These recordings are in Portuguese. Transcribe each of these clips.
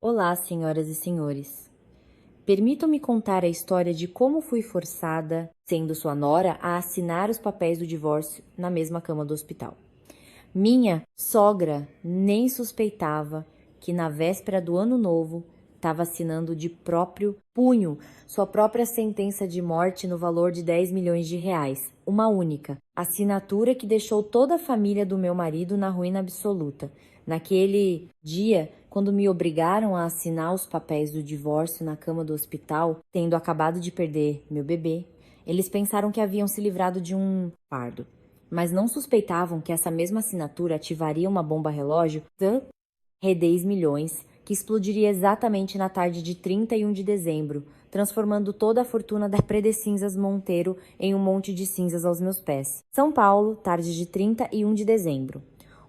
Olá, senhoras e senhores. Permitam-me contar a história de como fui forçada, sendo sua nora, a assinar os papéis do divórcio na mesma cama do hospital. Minha sogra nem suspeitava que na véspera do ano novo estava assinando de próprio punho sua própria sentença de morte no valor de 10 milhões de reais, uma única assinatura que deixou toda a família do meu marido na ruína absoluta. Naquele dia, quando me obrigaram a assinar os papéis do divórcio na cama do hospital, tendo acabado de perder meu bebê, eles pensaram que haviam se livrado de um fardo, mas não suspeitavam que essa mesma assinatura ativaria uma bomba relógio de 10 milhões, que explodiria exatamente na tarde de 31 de dezembro, transformando toda a fortuna da Cinzas Monteiro em um monte de cinzas aos meus pés. São Paulo, tarde de 31 de dezembro.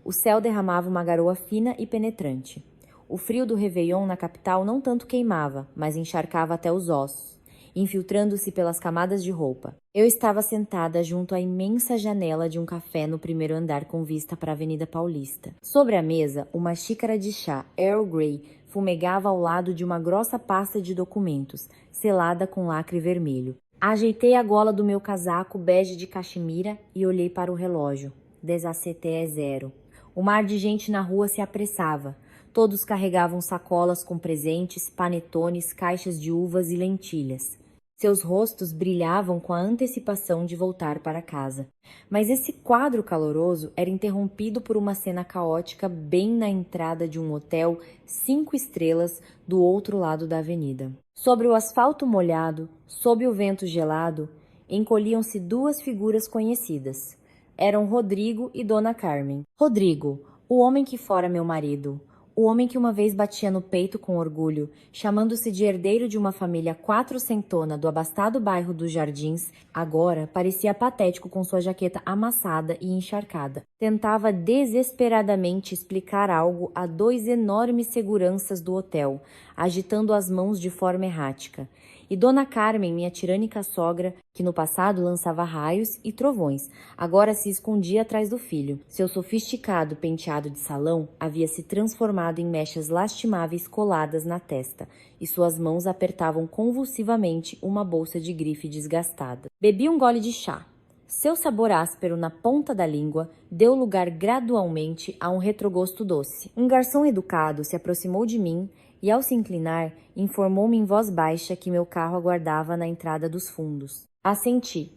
O céu derramava uma garoa fina e penetrante. O frio do Réveillon na capital não tanto queimava, mas encharcava até os ossos, infiltrando-se pelas camadas de roupa. Eu estava sentada junto à imensa janela de um café no primeiro andar com vista para a Avenida Paulista. Sobre a mesa, uma xícara de chá Earl Grey fumegava ao lado de uma grossa pasta de documentos, selada com lacre vermelho. Ajeitei a gola do meu casaco bege de caxemira e olhei para o relógio. 17h00. O mar de gente na rua se apressava. Todos carregavam sacolas com presentes, panetones, caixas de uvas e lentilhas. Seus rostos brilhavam com a antecipação de voltar para casa. Mas esse quadro caloroso era interrompido por uma cena caótica bem na entrada de um hotel 5 estrelas do outro lado da avenida. Sobre o asfalto molhado, sob o vento gelado, encolhiam-se duas figuras conhecidas. Eram Rodrigo e Dona Carmen. Rodrigo, o homem que fora meu marido. O homem que uma vez batia no peito com orgulho, chamando-se de herdeiro de uma família quatrocentona do abastado bairro dos Jardins, agora parecia patético com sua jaqueta amassada e encharcada. Tentava desesperadamente explicar algo a dois enormes seguranças do hotel, agitando as mãos de forma errática. E Dona Carmen, minha tirânica sogra, que no passado lançava raios e trovões, agora se escondia atrás do filho. Seu sofisticado penteado de salão havia se transformado em mechas lastimáveis coladas na testa, e suas mãos apertavam convulsivamente uma bolsa de grife desgastada. Bebi um gole de chá. Seu sabor áspero na ponta da língua deu lugar gradualmente a um retrogosto doce. Um garçom educado se aproximou de mim e, ao se inclinar, informou-me em voz baixa que meu carro aguardava na entrada dos fundos. Assenti.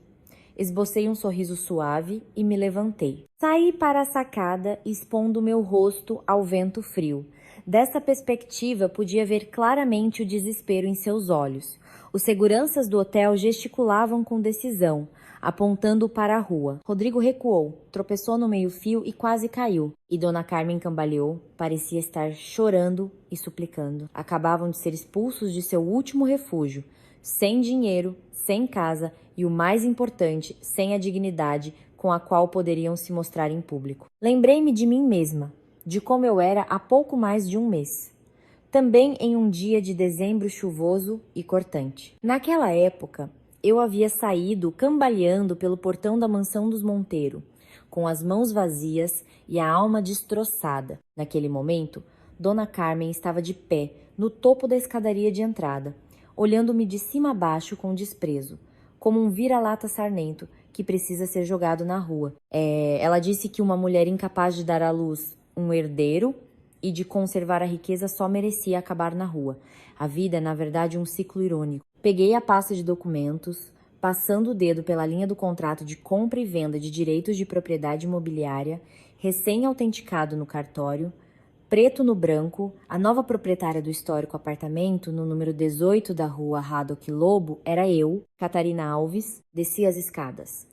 Esbocei um sorriso suave e me levantei. Saí para a sacada, expondo meu rosto ao vento frio. Dessa perspectiva, podia ver claramente o desespero em seus olhos. Os seguranças do hotel gesticulavam com decisão, apontando para a rua. Rodrigo recuou, tropeçou no meio-fio e quase caiu. E Dona Carmen cambaleou, parecia estar chorando e suplicando. Acabavam de ser expulsos de seu último refúgio, sem dinheiro, sem casa e, o mais importante, sem a dignidade com a qual poderiam se mostrar em público. Lembrei-me de mim mesma, de como eu era há pouco mais de um mês. Também em um dia de dezembro chuvoso e cortante. Naquela época, eu havia saído cambaleando pelo portão da mansão dos Monteiro, com as mãos vazias e a alma destroçada. Naquele momento, Dona Carmen estava de pé, no topo da escadaria de entrada, olhando-me de cima a baixo com desprezo, como um vira-lata sarnento que precisa ser jogado na rua. Ela disse que uma mulher incapaz de dar à luz um herdeiro e de conservar a riqueza só merecia acabar na rua. A vida é, na verdade, um ciclo irônico. Peguei a pasta de documentos, passando o dedo pela linha do contrato de compra e venda de direitos de propriedade imobiliária, recém-autenticado no cartório, preto no branco. A nova proprietária do histórico apartamento, no número 18 da rua Haddock Lobo, era eu, Catarina Alves. Desci as escadas.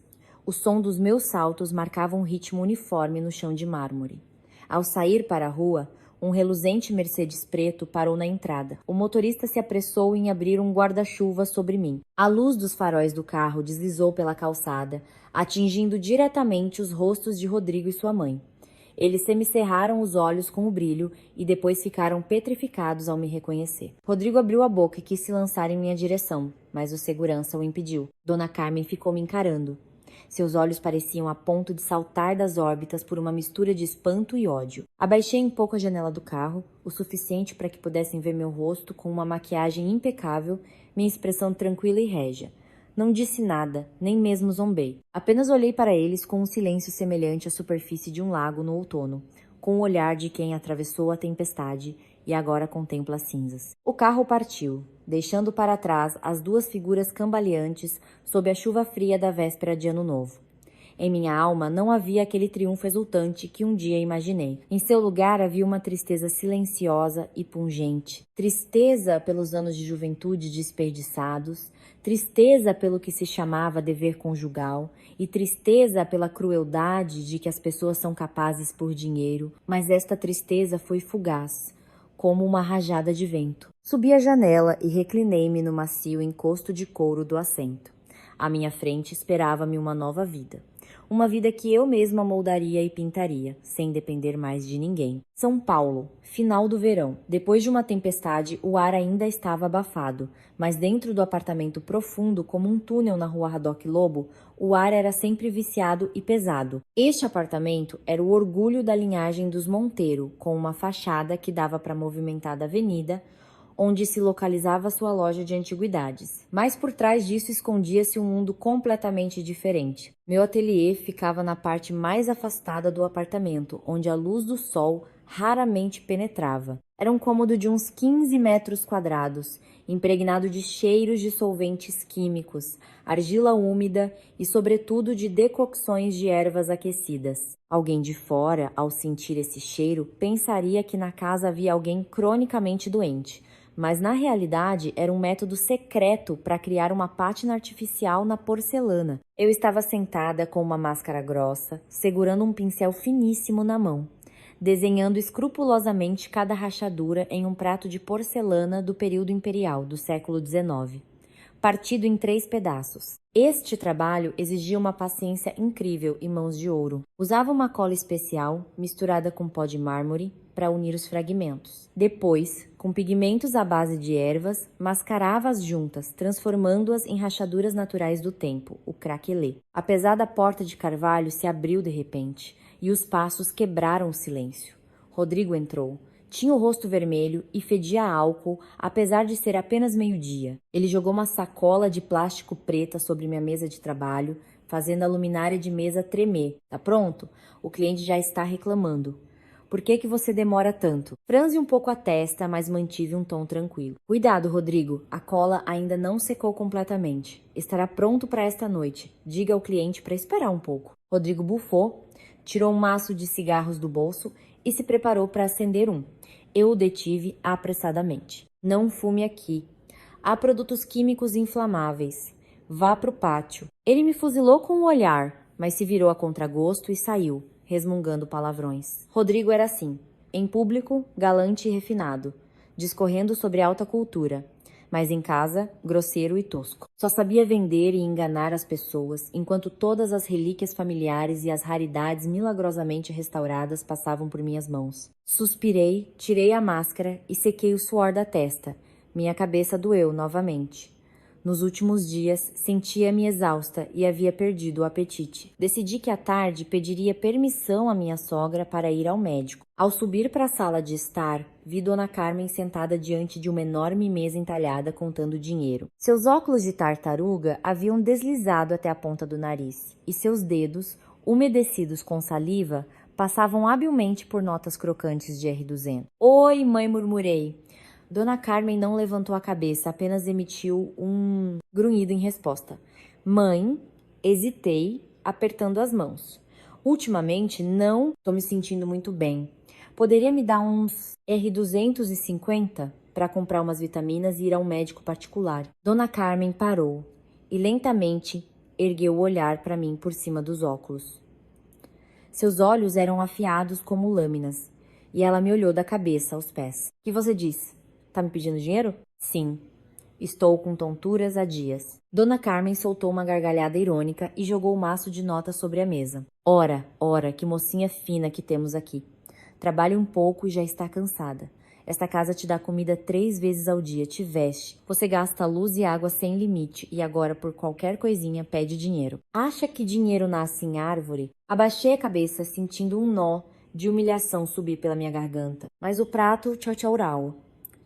O som dos meus saltos marcava um ritmo uniforme no chão de mármore. Ao sair para a rua, um reluzente Mercedes preto parou na entrada. O motorista se apressou em abrir um guarda-chuva sobre mim. A luz dos faróis do carro deslizou pela calçada, atingindo diretamente os rostos de Rodrigo e sua mãe. Eles semicerraram os olhos com o brilho e depois ficaram petrificados ao me reconhecer. Rodrigo abriu a boca e quis se lançar em minha direção, mas o segurança o impediu. Dona Carmen ficou me encarando. Seus olhos pareciam a ponto de saltar das órbitas por uma mistura de espanto e ódio. Abaixei um pouco a janela do carro, o suficiente para que pudessem ver meu rosto com uma maquiagem impecável, minha expressão tranquila e régia. Não disse nada, nem mesmo zombei. Apenas olhei para eles com um silêncio semelhante à superfície de um lago no outono, com o olhar de quem atravessou a tempestade e agora contempla as cinzas. O carro partiu, deixando para trás as duas figuras cambaleantes sob a chuva fria da véspera de Ano Novo. Em minha alma não havia aquele triunfo exultante que um dia imaginei. Em seu lugar havia uma tristeza silenciosa e pungente. Tristeza pelos anos de juventude desperdiçados, tristeza pelo que se chamava dever conjugal e tristeza pela crueldade de que as pessoas são capazes por dinheiro, mas esta tristeza foi fugaz, como uma rajada de vento. Subi a janela e reclinei-me no macio encosto de couro do assento. À minha frente esperava-me uma nova vida. Uma vida que eu mesma moldaria e pintaria, sem depender mais de ninguém. São Paulo, final do verão. Depois de uma tempestade, o ar ainda estava abafado, mas dentro do apartamento profundo, como um túnel na rua Haddock Lobo, o ar era sempre viciado e pesado. Este apartamento era o orgulho da linhagem dos Monteiro, com uma fachada que dava para a movimentada avenida, onde se localizava sua loja de antiguidades. Mas por trás disso escondia-se um mundo completamente diferente. Meu ateliê ficava na parte mais afastada do apartamento, onde a luz do sol raramente penetrava. Era um cômodo de uns 15 metros quadrados, impregnado de cheiros de solventes químicos, argila úmida e, sobretudo, de decocções de ervas aquecidas. Alguém de fora, ao sentir esse cheiro, pensaria que na casa havia alguém cronicamente doente. Mas na realidade era um método secreto para criar uma pátina artificial na porcelana. Eu estava sentada com uma máscara grossa, segurando um pincel finíssimo na mão, desenhando escrupulosamente cada rachadura em um prato de porcelana do período imperial do século XIX, partido em 3 pedaços. Este trabalho exigia uma paciência incrível e mãos de ouro. Usava uma cola especial, misturada com pó de mármore, para unir os fragmentos. Depois, com pigmentos à base de ervas, mascarava as juntas, transformando-as em rachaduras naturais do tempo, o craquelê. A pesada porta de carvalho se abriu de repente, e os passos quebraram o silêncio. Rodrigo entrou. Tinha o rosto vermelho e fedia a álcool, apesar de ser apenas meio-dia. Ele jogou uma sacola de plástico preta sobre minha mesa de trabalho, fazendo a luminária de mesa tremer. Tá pronto? O cliente já está reclamando. Por que você demora tanto? Franzi um pouco a testa, mas mantive um tom tranquilo. Cuidado, Rodrigo. A cola ainda não secou completamente. Estará pronto para esta noite. Diga ao cliente para esperar um pouco. Rodrigo bufou, tirou um maço de cigarros do bolso e se preparou para acender um. Eu o detive apressadamente. Não fume aqui. Há produtos químicos inflamáveis. Vá para o pátio. Ele me fuzilou com um olhar, mas se virou a contragosto e saiu, resmungando palavrões. Rodrigo era assim, em público, galante e refinado, discorrendo sobre alta cultura, mas em casa, grosseiro e tosco. Só sabia vender e enganar as pessoas, enquanto todas as relíquias familiares e as raridades milagrosamente restauradas passavam por minhas mãos. Suspirei, tirei a máscara e sequei o suor da testa. Minha cabeça doeu novamente. Nos últimos dias, sentia-me exausta e havia perdido o apetite. Decidi que à tarde pediria permissão à minha sogra para ir ao médico. Ao subir para a sala de estar, vi Dona Carmen sentada diante de uma enorme mesa entalhada contando dinheiro. Seus óculos de tartaruga haviam deslizado até a ponta do nariz, e seus dedos, umedecidos com saliva, passavam habilmente por notas crocantes de R200. Oi, mãe, murmurei. Dona Carmen não levantou a cabeça, apenas emitiu um grunhido em resposta. Mãe, hesitei, apertando as mãos. Ultimamente, não estou me sentindo muito bem. Poderia me dar uns R$250 para comprar umas vitaminas e ir a um médico particular? Dona Carmen parou e lentamente ergueu o olhar para mim por cima dos óculos. Seus olhos eram afiados como lâminas e ela me olhou da cabeça aos pés. O que você diz? Tá me pedindo dinheiro? Sim. Estou com tonturas há dias. Dona Carmen soltou uma gargalhada irônica e jogou o maço de notas sobre a mesa. Ora, que mocinha fina que temos aqui. Trabalha um pouco e já está cansada. Esta casa te dá comida 3 vezes ao dia, te veste. Você gasta luz e água sem limite e agora, por qualquer coisinha, pede dinheiro. Acha que dinheiro nasce em árvore? Abaixei a cabeça, sentindo um nó de humilhação subir pela minha garganta. Mas o prato tchau-tchau-rau.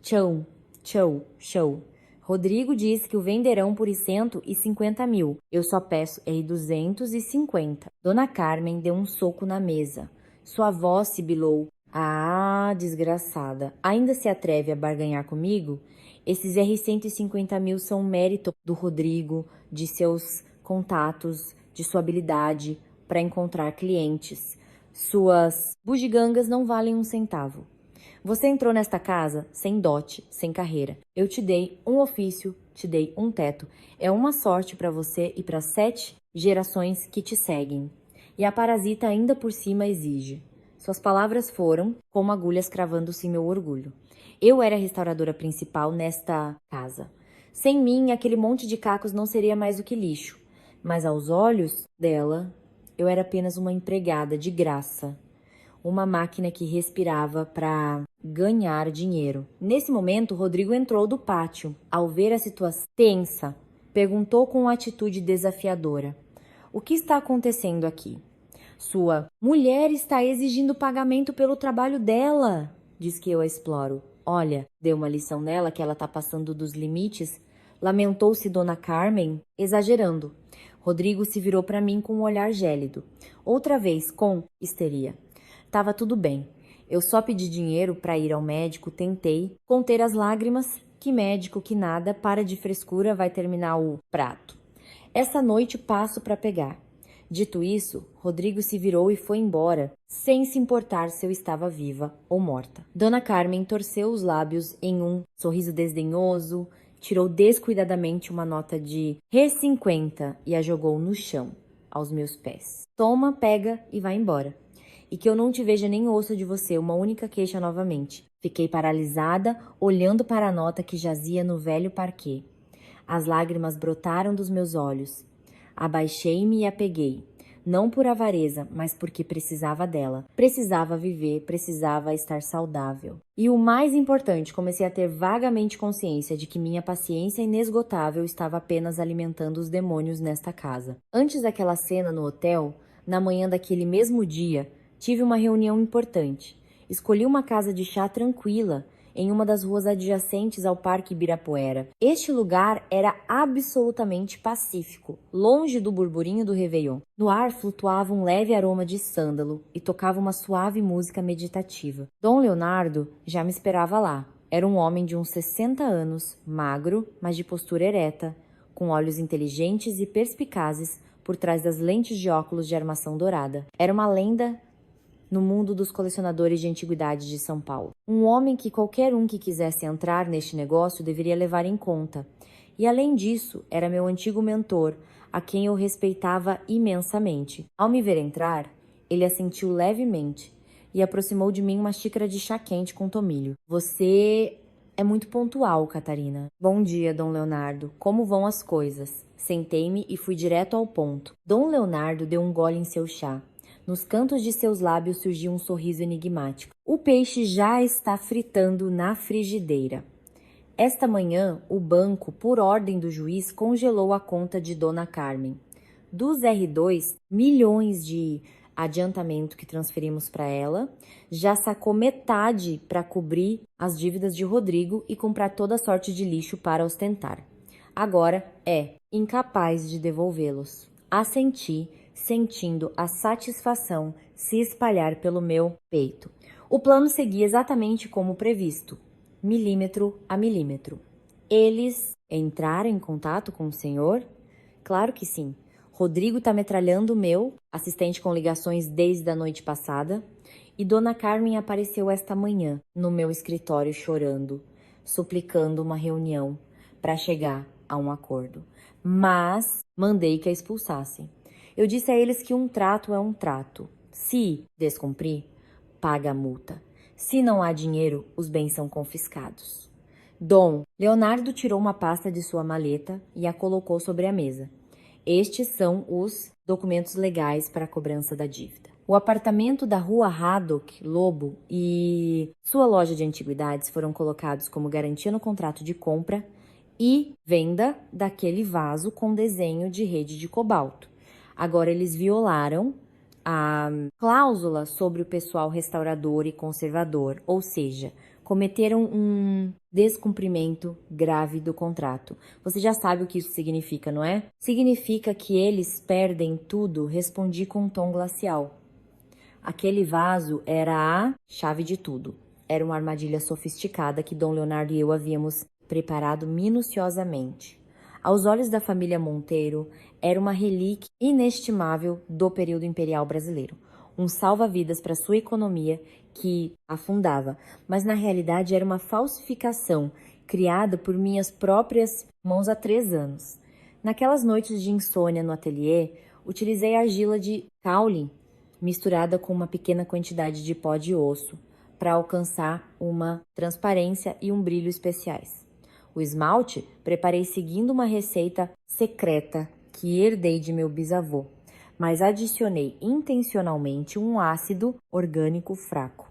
Tchau, tchau, tchau. Rodrigo disse que o venderão por 150 mil. Eu só peço 250. Dona Carmen deu um soco na mesa. Sua voz sibilou. Ah, desgraçada. Ainda se atreve a barganhar comigo? Esses R$ 150 mil são mérito do Rodrigo, de seus contatos, de sua habilidade para encontrar clientes. Suas bugigangas não valem um centavo. Você entrou nesta casa sem dote, sem carreira. Eu te dei um ofício, te dei um teto. É uma sorte para você e para 7 gerações que te seguem. E a parasita ainda por cima exige. Suas palavras foram como agulhas cravando-se em meu orgulho. Eu era a restauradora principal nesta casa. Sem mim, aquele monte de cacos não seria mais do que lixo. Mas aos olhos dela, eu era apenas uma empregada de graça. Uma máquina que respirava para ganhar dinheiro. Nesse momento, Rodrigo entrou do pátio. Ao ver a situação tensa, perguntou com atitude desafiadora: "O que está acontecendo aqui?" "Sua mulher está exigindo pagamento pelo trabalho dela", diz que eu a exploro. "Olha, deu uma lição nela que ela está passando dos limites", lamentou-se Dona Carmen, exagerando. Rodrigo se virou para mim com um olhar gélido. Outra vez, com histeria. Tava tudo bem. Eu só pedi dinheiro para ir ao médico, tentei conter as lágrimas. Que médico, que nada, para de frescura, vai terminar o prato. Essa noite passo para pegar. Dito isso, Rodrigo se virou e foi embora, sem se importar se eu estava viva ou morta. Dona Carmen torceu os lábios em um sorriso desdenhoso, tirou descuidadamente uma nota de R$ 50 e a jogou no chão, aos meus pés. "Toma, pega e vai embora. E que eu não te veja nem ouça de você uma única queixa novamente." Fiquei paralisada, olhando para a nota que jazia no velho parquê. As lágrimas brotaram dos meus olhos. Abaixei-me e a peguei. Não por avareza, mas porque precisava dela. Precisava viver, precisava estar saudável. E o mais importante, comecei a ter vagamente consciência de que minha paciência inesgotável estava apenas alimentando os demônios nesta casa. Antes daquela cena no hotel, na manhã daquele mesmo dia, tive uma reunião importante. Escolhi uma casa de chá tranquila, em uma das ruas adjacentes ao Parque Ibirapuera. Este lugar era absolutamente pacífico, longe do burburinho do Réveillon. No ar flutuava um leve aroma de sândalo e tocava uma suave música meditativa. Dom Leonardo já me esperava lá. Era um homem de uns 60 anos, magro, mas de postura ereta, com olhos inteligentes e perspicazes por trás das lentes de óculos de armação dourada. Era uma lenda no mundo dos colecionadores de antiguidades de São Paulo. Um homem que qualquer um que quisesse entrar neste negócio deveria levar em conta. E além disso, era meu antigo mentor, a quem eu respeitava imensamente. Ao me ver entrar, ele assentiu levemente e aproximou de mim uma xícara de chá quente com tomilho. "Você é muito pontual, Catarina." "Bom dia, Dom Leonardo. Como vão as coisas?" Sentei-me e fui direto ao ponto. Dom Leonardo deu um gole em seu chá. Nos cantos de seus lábios surgiu um sorriso enigmático. "O peixe já está fritando na frigideira." Esta manhã, o banco, por ordem do juiz, congelou a conta de Dona Carmen. Dos R2, milhões de adiantamento que transferimos para ela, já sacou metade para cobrir as dívidas de Rodrigo e comprar toda sorte de lixo para ostentar. Agora é incapaz de devolvê-los. Assenti, sentindo a satisfação se espalhar pelo meu peito. O plano seguia exatamente como previsto, milímetro a milímetro. Eles entraram em contato com o senhor? Claro que sim. Rodrigo está metralhando o meu assistente com ligações desde a noite passada. E Dona Carmen apareceu esta manhã no meu escritório chorando, suplicando uma reunião para chegar a um acordo. Mas mandei que a expulsassem. Eu disse a eles que um trato é um trato. Se descumprir, paga a multa. Se não há dinheiro, os bens são confiscados. Dom Leonardo tirou uma pasta de sua maleta e a colocou sobre a mesa. Estes são os documentos legais para a cobrança da dívida. O apartamento da rua Haddock, Lobo, e sua loja de antiguidades foram colocados como garantia no contrato de compra e venda daquele vaso com desenho de rede de cobalto. Agora eles violaram a cláusula sobre o pessoal restaurador e conservador, ou seja, cometeram um descumprimento grave do contrato. Você já sabe o que isso significa, não é? Significa que eles perdem tudo, respondi com um tom glacial. Aquele vaso era a chave de tudo. Era uma armadilha sofisticada que Dom Leonardo e eu havíamos preparado minuciosamente. Aos olhos da família Monteiro, era uma relíquia inestimável do período imperial brasileiro. Um salva-vidas para sua economia que afundava, mas na realidade era uma falsificação criada por minhas próprias mãos há 3 anos. Naquelas noites de insônia no ateliê, utilizei argila de caule misturada com uma pequena quantidade de pó de osso para alcançar uma transparência e um brilho especiais. O esmalte preparei seguindo uma receita secreta que herdei de meu bisavô, mas adicionei intencionalmente um ácido orgânico fraco.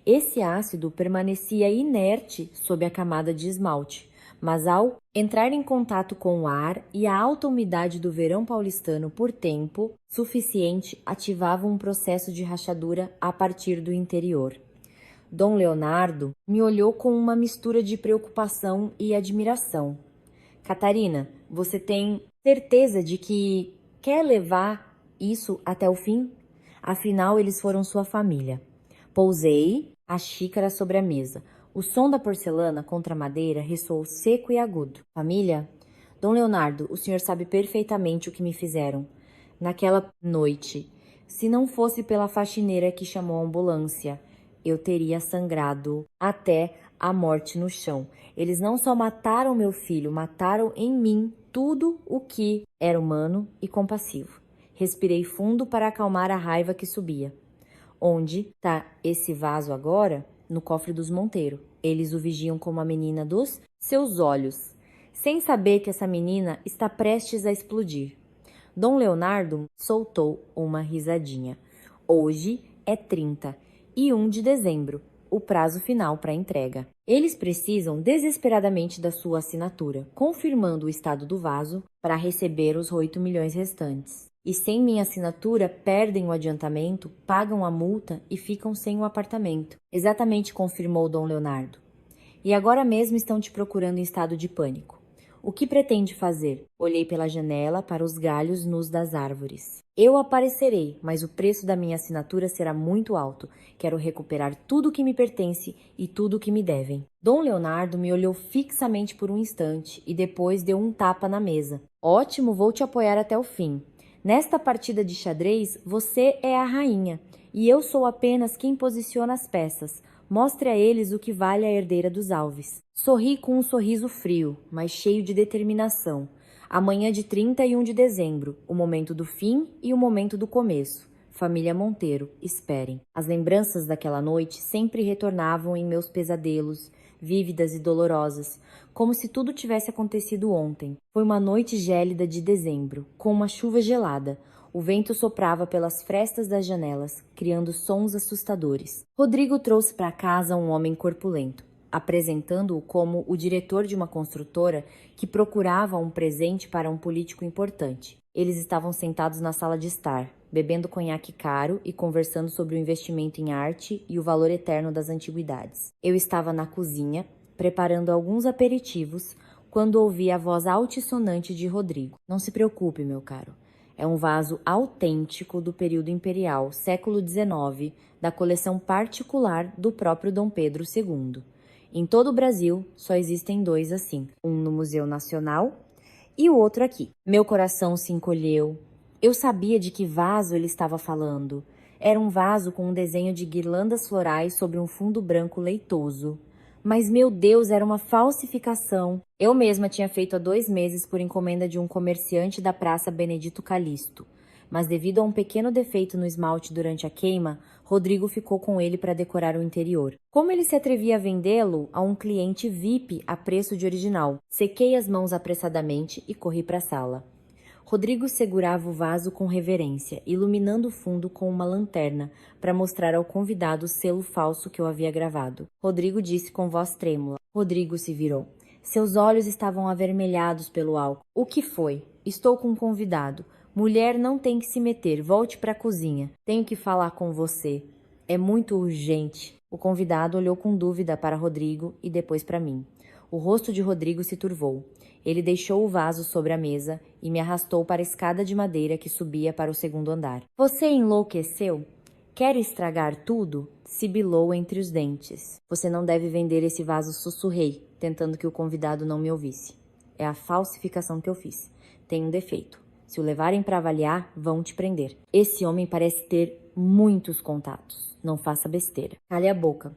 Esse ácido permanecia inerte sob a camada de esmalte, mas ao entrar em contato com o ar e a alta umidade do verão paulistano por tempo suficiente ativava um processo de rachadura a partir do interior. Dom Leonardo me olhou com uma mistura de preocupação e admiração. Catarina, você tem certeza de que quer levar isso até o fim? Afinal, eles foram sua família. Pousei a xícara sobre a mesa. O som da porcelana contra a madeira ressoou seco e agudo. Família? Dom Leonardo, o senhor sabe perfeitamente o que me fizeram. Naquela noite, se não fosse pela faxineira que chamou a ambulância, eu teria sangrado até a morte no chão. Eles não só mataram meu filho, mataram em mim tudo o que era humano e compassivo. Respirei fundo para acalmar a raiva que subia. Onde está esse vaso agora? No cofre dos Monteiro. Eles o vigiam como a menina dos seus olhos, sem saber que essa menina está prestes a explodir. Dom Leonardo soltou uma risadinha. Hoje é 31 de dezembro, o prazo final para entrega. Eles precisam desesperadamente da sua assinatura, confirmando o estado do vaso para receber os 8 milhões restantes. E sem minha assinatura, perdem o adiantamento, pagam a multa e ficam sem o apartamento. Exatamente, confirmou Dom Leonardo. E agora mesmo estão te procurando em estado de pânico. O que pretende fazer? Olhei pela janela para os galhos nus das árvores. Eu aparecerei, mas o preço da minha assinatura será muito alto. Quero recuperar tudo o que me pertence e tudo o que me devem. Dom Leonardo me olhou fixamente por um instante e depois deu um tapa na mesa. Ótimo, vou te apoiar até o fim. Nesta partida de xadrez, você é a rainha e eu sou apenas quem posiciona as peças. Mostre a eles o que vale a herdeira dos Alves. Sorri com um sorriso frio, mas cheio de determinação. Amanhã de 31 de dezembro, o momento do fim e o momento do começo. Família Monteiro, esperem. As lembranças daquela noite sempre retornavam em meus pesadelos, vívidas e dolorosas, como se tudo tivesse acontecido ontem. Foi uma noite gélida de dezembro, com uma chuva gelada. O vento soprava pelas frestas das janelas, criando sons assustadores. Rodrigo trouxe para casa um homem corpulento, apresentando-o como o diretor de uma construtora que procurava um presente para um político importante. Eles estavam sentados na sala de estar, bebendo conhaque caro e conversando sobre o investimento em arte e o valor eterno das antiguidades. Eu estava na cozinha, preparando alguns aperitivos, quando ouvi a voz altissonante de Rodrigo. Não se preocupe, meu caro. É um vaso autêntico do período imperial, século XIX, da coleção particular do próprio Dom Pedro II. Em todo o Brasil, só existem 2 assim, um no Museu Nacional e o outro aqui. Meu coração se encolheu. Eu sabia de que vaso ele estava falando. Era um vaso com um desenho de guirlandas florais sobre um fundo branco leitoso. Mas, meu Deus, era uma falsificação. Eu mesma tinha feito há 2 meses por encomenda de um comerciante da Praça Benedito Calixto. Mas devido a um pequeno defeito no esmalte durante a queima, Rodrigo ficou com ele para decorar o interior. Como ele se atrevia a vendê-lo a um cliente VIP a preço de original? Sequei as mãos apressadamente e corri para a sala. Rodrigo segurava o vaso com reverência, iluminando o fundo com uma lanterna, para mostrar ao convidado o selo falso que eu havia gravado. Rodrigo disse com voz trêmula. Rodrigo se virou. Seus olhos estavam avermelhados pelo álcool. O que foi? Estou com um convidado. Mulher não tem que se meter. Volte para a cozinha. Tenho que falar com você. É muito urgente. O convidado olhou com dúvida para Rodrigo e depois para mim. O rosto de Rodrigo se turvou. Ele deixou o vaso sobre a mesa e me arrastou para a escada de madeira que subia para o segundo andar. Você enlouqueceu? Quer estragar tudo? Sibilou entre os dentes. Você não deve vender esse vaso, sussurrei, tentando que o convidado não me ouvisse. É a falsificação que eu fiz. Tem um defeito. Se o levarem para avaliar, vão te prender. Esse homem parece ter muitos contatos. Não faça besteira. Cale a boca.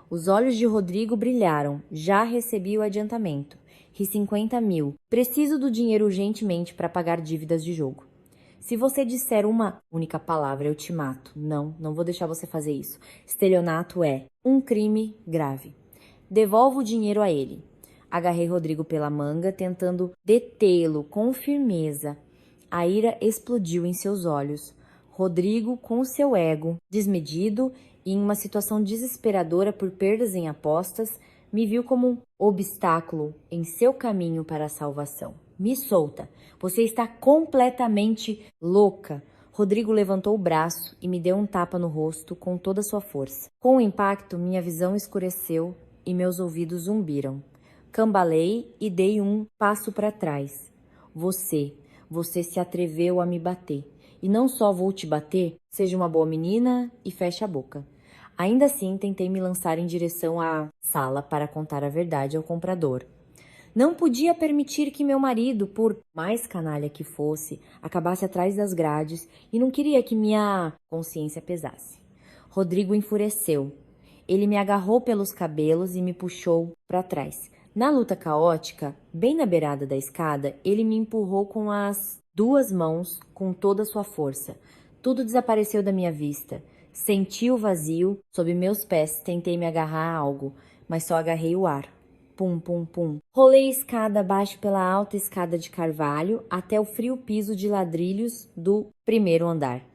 Os olhos de Rodrigo brilharam. Já recebi o adiantamento. Ri 50 mil. Preciso do dinheiro urgentemente para pagar dívidas de jogo. Se você disser uma única palavra, eu te mato. Não vou deixar você fazer isso. Estelionato é um crime grave. Devolvo o dinheiro a ele. Agarrei Rodrigo pela manga, tentando detê-lo com firmeza. A ira explodiu em seus olhos. Rodrigo, com seu ego desmedido e em uma situação desesperadora por perdas em apostas, me viu como um obstáculo em seu caminho para a salvação. Me solta. Você está completamente louca. Rodrigo levantou o braço e me deu um tapa no rosto com toda a sua força. Com o impacto, minha visão escureceu e meus ouvidos zumbiram. Cambalei e dei um passo para trás. Você se atreveu a me bater. E não só vou te bater, seja uma boa menina e feche a boca. Ainda assim, tentei me lançar em direção à sala para contar a verdade ao comprador. Não podia permitir que meu marido, por mais canalha que fosse, acabasse atrás das grades e não queria que minha consciência pesasse. Rodrigo enfureceu. Ele me agarrou pelos cabelos e me puxou para trás. Na luta caótica, bem na beirada da escada, ele me empurrou com as duas mãos com toda a sua força. Tudo desapareceu da minha vista. Senti o vazio sob meus pés, tentei me agarrar a algo, mas só agarrei o ar. Pum, pum, pum. Rolei a escada abaixo pela alta escada de carvalho até o frio piso de ladrilhos do primeiro andar.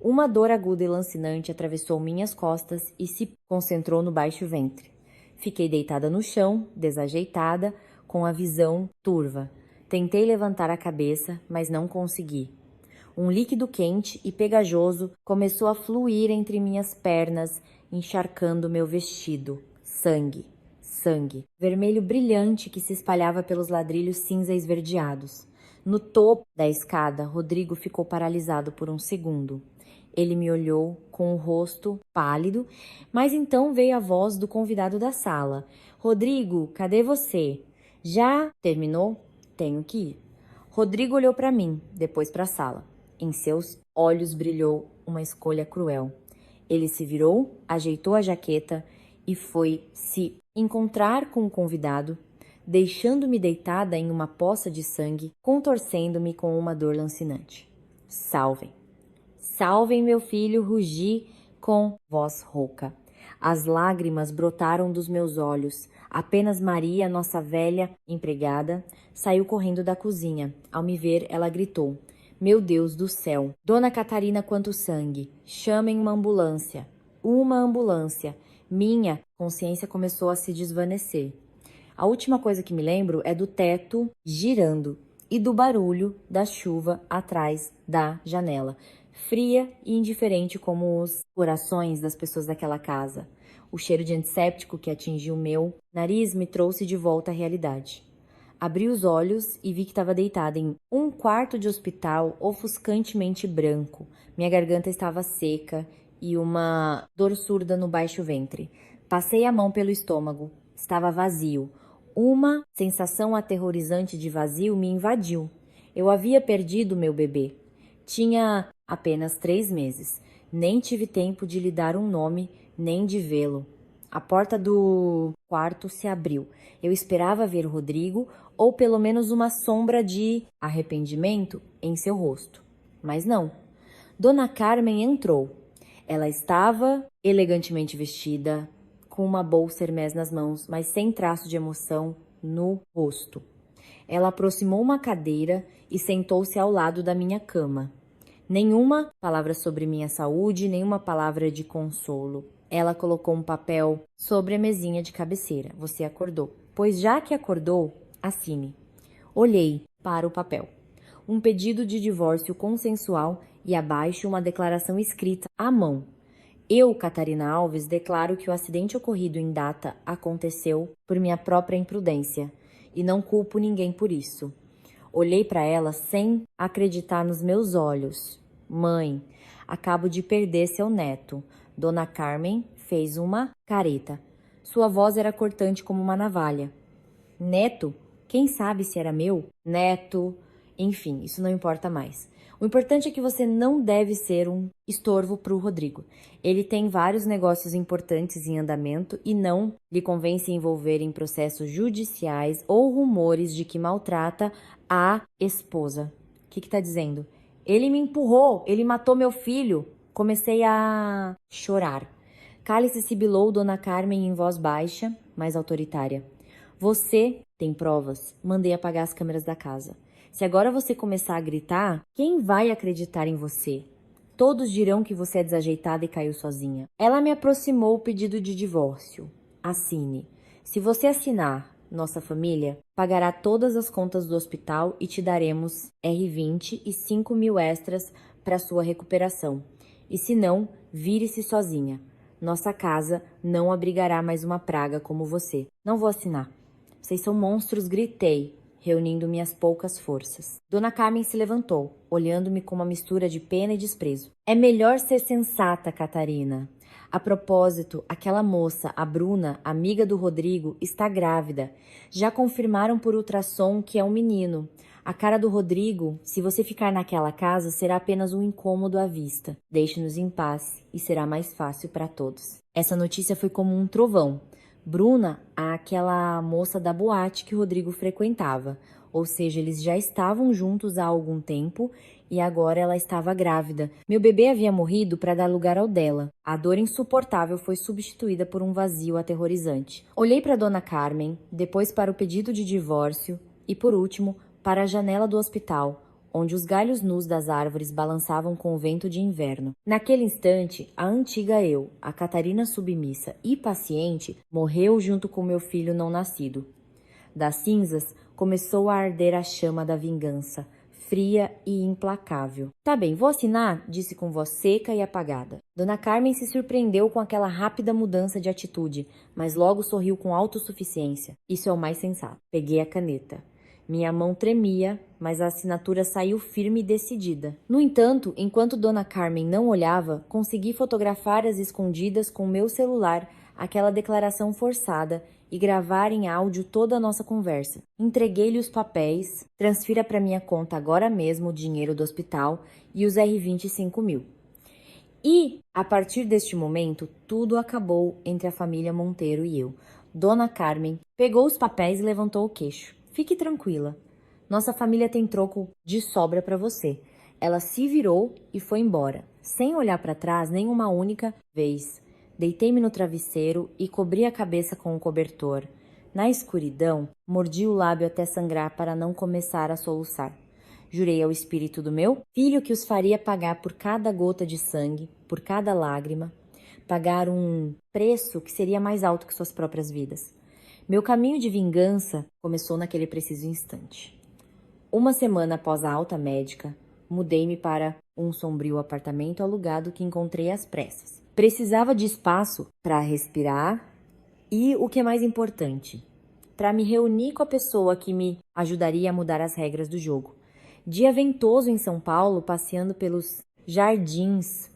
Uma dor aguda e lancinante atravessou minhas costas e se concentrou no baixo ventre. Fiquei deitada no chão, desajeitada, com a visão turva. Tentei levantar a cabeça, mas não consegui. Um líquido quente e pegajoso começou a fluir entre minhas pernas, encharcando meu vestido. Sangue. Vermelho brilhante que se espalhava pelos ladrilhos cinza esverdeados. No topo da escada, Rodrigo ficou paralisado por um segundo. Ele me olhou com o rosto pálido, mas então veio a voz do convidado da sala. Rodrigo, cadê você? Já terminou? Tenho que ir. Rodrigo olhou para mim, depois para a sala. Em seus olhos brilhou uma escolha cruel. Ele se virou, ajeitou a jaqueta e foi se encontrar com o convidado, deixando-me deitada em uma poça de sangue, contorcendo-me com uma dor lancinante. Salvem! Salvem meu filho, rugi com voz rouca. As lágrimas brotaram dos meus olhos. Apenas Maria, nossa velha empregada, saiu correndo da cozinha. Ao me ver, ela gritou: Meu Deus do céu! Dona Catarina, quanto sangue! Chamem uma ambulância! Uma ambulância! Minha consciência começou a se desvanecer. A última coisa que me lembro é do teto girando e do barulho da chuva atrás da janela, fria e indiferente como os corações das pessoas daquela casa. O cheiro de antisséptico que atingiu o meu nariz me trouxe de volta à realidade. Abri os olhos e vi que estava deitada em um quarto de hospital ofuscantemente branco. Minha garganta estava seca e uma dor surda no baixo ventre. Passei a mão pelo estômago. Estava vazio. Uma sensação aterrorizante de vazio me invadiu. Eu havia perdido meu bebê. Tinha apenas 3 meses. Nem tive tempo de lhe dar um nome, nem de vê-lo. A porta do quarto se abriu. Eu esperava ver Rodrigo ou pelo menos uma sombra de arrependimento em seu rosto. Mas não. Dona Carmen entrou. Ela estava elegantemente vestida, com uma bolsa Hermès nas mãos, mas sem traço de emoção no rosto. Ela aproximou uma cadeira e sentou-se ao lado da minha cama. Nenhuma palavra sobre minha saúde, nenhuma palavra de consolo. Ela colocou um papel sobre a mesinha de cabeceira. Você acordou. Pois já que acordou, assine. Olhei para o papel. Um pedido de divórcio consensual e abaixo uma declaração escrita à mão. Eu, Catarina Alves, declaro que o acidente ocorrido em data aconteceu por minha própria imprudência e não culpo ninguém por isso. Olhei para ela sem acreditar nos meus olhos. Mãe, acabo de perder seu neto. Dona Carmen fez uma careta. Sua voz era cortante como uma navalha. Neto? Quem sabe se era meu? Neto. Enfim, isso não importa mais. O importante é que você não deve ser um estorvo para o Rodrigo. Ele tem vários negócios importantes em andamento e não lhe convém se envolver em processos judiciais ou rumores de que maltrata a esposa. O que está dizendo? Ele me empurrou, ele matou meu filho. Comecei a chorar. Cálice sibilou Dona Carmen em voz baixa, mas autoritária. Você tem provas? Mandei apagar as câmeras da casa. Se agora você começar a gritar, quem vai acreditar em você? Todos dirão que você é desajeitada e caiu sozinha. Ela me aproximou o pedido de divórcio. Assine. Se você assinar, nossa família pagará todas as contas do hospital e te daremos R20 e 5 mil extras para sua recuperação. E se não, vire-se sozinha. Nossa casa não abrigará mais uma praga como você. Não vou assinar. Vocês são monstros, gritei, reunindo minhas poucas forças. Dona Carmen se levantou, olhando-me com uma mistura de pena e desprezo. É melhor ser sensata, Catarina. A propósito, aquela moça, a Bruna, amiga do Rodrigo, está grávida. Já confirmaram por ultrassom que é um menino. A cara do Rodrigo, se você ficar naquela casa, será apenas um incômodo à vista. Deixe-nos em paz e será mais fácil para todos. Essa notícia foi como um trovão. Bruna, aquela moça da boate que o Rodrigo frequentava. Ou seja, eles já estavam juntos há algum tempo e agora ela estava grávida. Meu bebê havia morrido para dar lugar ao dela. A dor insuportável foi substituída por um vazio aterrorizante. Olhei para Dona Carmen, depois para o pedido de divórcio e, por último, para a janela do hospital, onde os galhos nus das árvores balançavam com o vento de inverno. Naquele instante, a antiga eu, a Catarina submissa e paciente, morreu junto com meu filho não nascido. Das cinzas começou a arder a chama da vingança, fria e implacável. Tá bem, vou assinar, disse com voz seca e apagada. Dona Carmen se surpreendeu com aquela rápida mudança de atitude, mas logo sorriu com autossuficiência. Isso é o mais sensato. Peguei a caneta. Minha mão tremia, mas a assinatura saiu firme e decidida. No entanto, enquanto Dona Carmen não olhava, consegui fotografar às escondidas com meu celular aquela declaração forçada e gravar em áudio toda a nossa conversa. Entreguei-lhe os papéis, transfira para minha conta agora mesmo o dinheiro do hospital e os R25 mil. E, a partir deste momento, tudo acabou entre a família Monteiro e eu. Dona Carmen pegou os papéis e levantou o queixo. Fique tranquila. Nossa família tem troco de sobra para você. Ela se virou e foi embora, sem olhar para trás nem uma única vez. Deitei-me no travesseiro e cobri a cabeça com o cobertor. Na escuridão, mordi o lábio até sangrar para não começar a soluçar. Jurei ao espírito do meu filho que os faria pagar por cada gota de sangue, por cada lágrima, pagar um preço que seria mais alto que suas próprias vidas. Meu caminho de vingança começou naquele preciso instante. Uma semana após a alta médica, mudei-me para um sombrio apartamento alugado que encontrei às pressas. Precisava de espaço para respirar e, o que é mais importante, para me reunir com a pessoa que me ajudaria a mudar as regras do jogo. Dia ventoso em São Paulo, passeando pelos jardins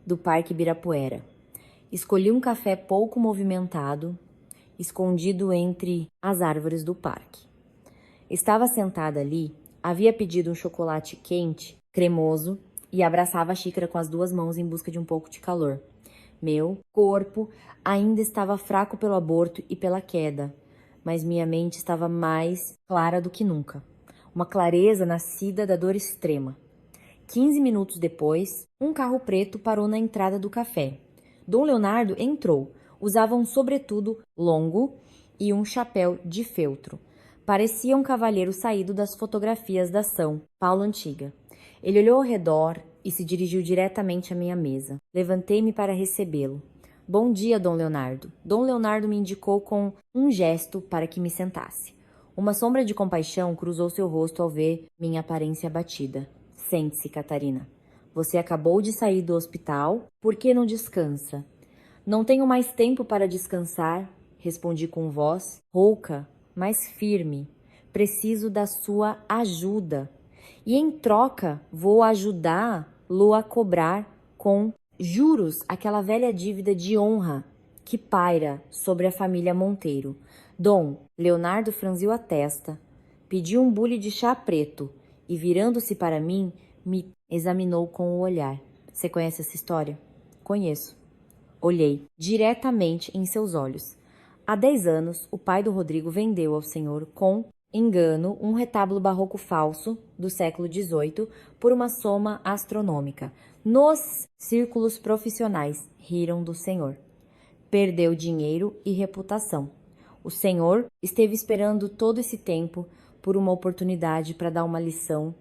do Parque Ibirapuera. Escolhi um café pouco movimentado, escondido entre as árvores do parque. Estava sentada ali, havia pedido um chocolate quente, cremoso, e abraçava a xícara com as duas mãos em busca de um pouco de calor. Meu corpo ainda estava fraco pelo aborto e pela queda, mas minha mente estava mais clara do que nunca. Uma clareza nascida da dor extrema. 15 minutos depois, um carro preto parou na entrada do café. Dom Leonardo entrou. Usava um sobretudo longo e um chapéu de feltro. Parecia um cavalheiro saído das fotografias da São Paulo Antiga. Ele olhou ao redor e se dirigiu diretamente à minha mesa. Levantei-me para recebê-lo. Bom dia, Dom Leonardo. Dom Leonardo me indicou com um gesto para que me sentasse. Uma sombra de compaixão cruzou seu rosto ao ver minha aparência abatida. Sente-se, Catarina. Você acabou de sair do hospital. Por que não descansa? Não tenho mais tempo para descansar, respondi com voz rouca, mas firme. Preciso da sua ajuda. E em troca, vou ajudá-lo a cobrar com juros aquela velha dívida de honra que paira sobre a família Monteiro. Dom Leonardo franziu a testa, pediu um bule de chá preto e, virando-se para mim, me examinou com o olhar. Você conhece essa história? Conheço. Olhei diretamente em seus olhos. Há 10 anos, o pai do Rodrigo vendeu ao senhor, com engano, um retábulo barroco falso do século XVIII por uma soma astronômica. Nos círculos profissionais, riram do senhor. Perdeu dinheiro e reputação. O senhor esteve esperando todo esse tempo por uma oportunidade para dar uma lição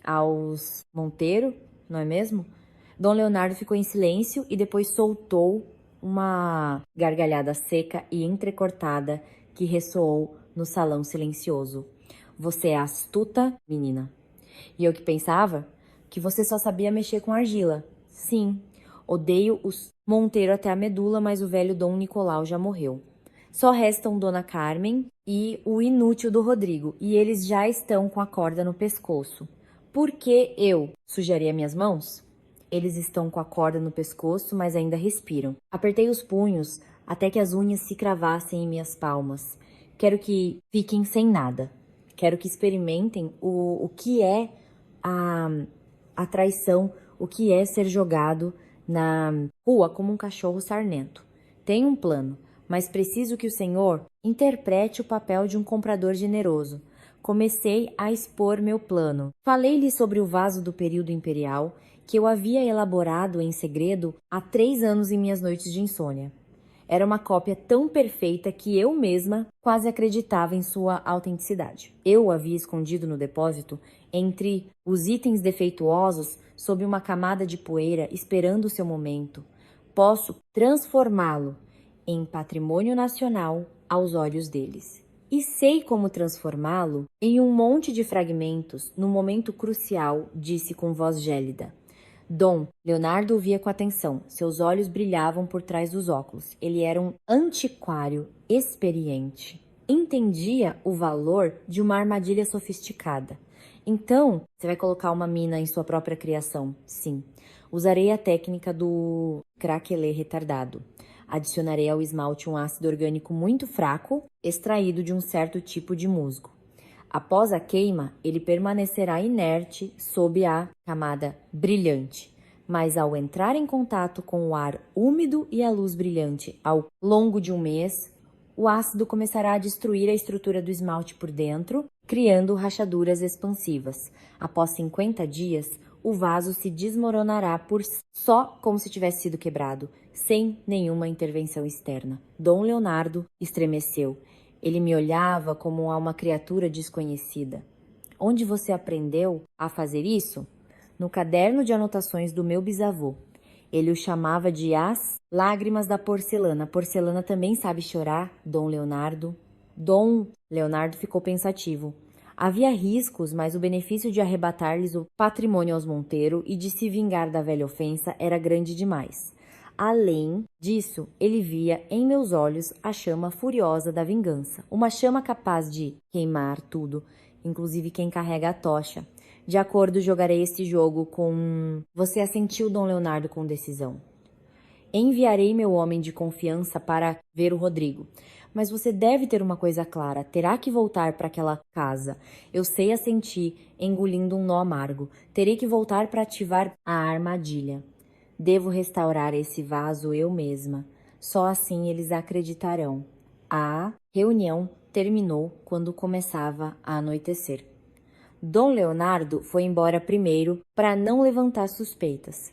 aos Monteiro, não é mesmo? Dom Leonardo ficou em silêncio e depois soltou uma gargalhada seca e entrecortada que ressoou no salão silencioso. Você é astuta, menina. E eu que pensava que você só sabia mexer com argila. Sim, odeio os Monteiro até a medula, mas o velho Dom Nicolau já morreu. Só restam Dona Carmen e o inútil do Rodrigo, e eles já estão com a corda no pescoço. Por que eu sujaria minhas mãos? Eles estão com a corda no pescoço, mas ainda respiram. Apertei os punhos até que as unhas se cravassem em minhas palmas. Quero que fiquem sem nada. Quero que experimentem o que é a traição, o que é ser jogado na rua como um cachorro sarnento. Tenho um plano, mas preciso que o senhor interprete o papel de um comprador generoso. Comecei a expor meu plano. Falei-lhe sobre o vaso do período imperial que eu havia elaborado em segredo há 3 anos em minhas noites de insônia. Era uma cópia tão perfeita que eu mesma quase acreditava em sua autenticidade. Eu o havia escondido no depósito entre os itens defeituosos sob uma camada de poeira esperando o seu momento. Posso transformá-lo em patrimônio nacional aos olhos deles. E sei como transformá-lo em um monte de fragmentos no momento crucial, disse com voz gélida. Dom Leonardo ouvia com atenção. Seus olhos brilhavam por trás dos óculos. Ele era um antiquário experiente. Entendia o valor de uma armadilha sofisticada. Então, você vai colocar uma mina em sua própria criação? Sim. Usarei a técnica do craquelê retardado. Adicionarei ao esmalte um ácido orgânico muito fraco, extraído de um certo tipo de musgo. Após a queima, ele permanecerá inerte sob a camada brilhante, mas ao entrar em contato com o ar úmido e a luz brilhante ao longo de um mês, o ácido começará a destruir a estrutura do esmalte por dentro, criando rachaduras expansivas. Após 50 dias, o vaso se desmoronará só como se tivesse sido quebrado, sem nenhuma intervenção externa. Dom Leonardo estremeceu. Ele me olhava como a uma criatura desconhecida. Onde você aprendeu a fazer isso? No caderno de anotações do meu bisavô. Ele o chamava de as lágrimas da porcelana. A porcelana também sabe chorar, Dom Leonardo. Dom Leonardo ficou pensativo. Havia riscos, mas o benefício de arrebatar-lhes o patrimônio aos Monteiro e de se vingar da velha ofensa era grande demais. Além disso, ele via em meus olhos a chama furiosa da vingança. Uma chama capaz de queimar tudo, inclusive quem carrega a tocha. De acordo, jogarei este jogo com... Você assentiu, Dom Leonardo, com decisão. Enviarei meu homem de confiança para ver o Rodrigo. Mas você deve ter uma coisa clara. Terá que voltar para aquela casa. Eu sei assentir, engolindo um nó amargo. Terei que voltar para ativar a armadilha. Devo restaurar esse vaso eu mesma. Só assim eles acreditarão. A reunião terminou quando começava a anoitecer. Dom Leonardo foi embora primeiro para não levantar suspeitas.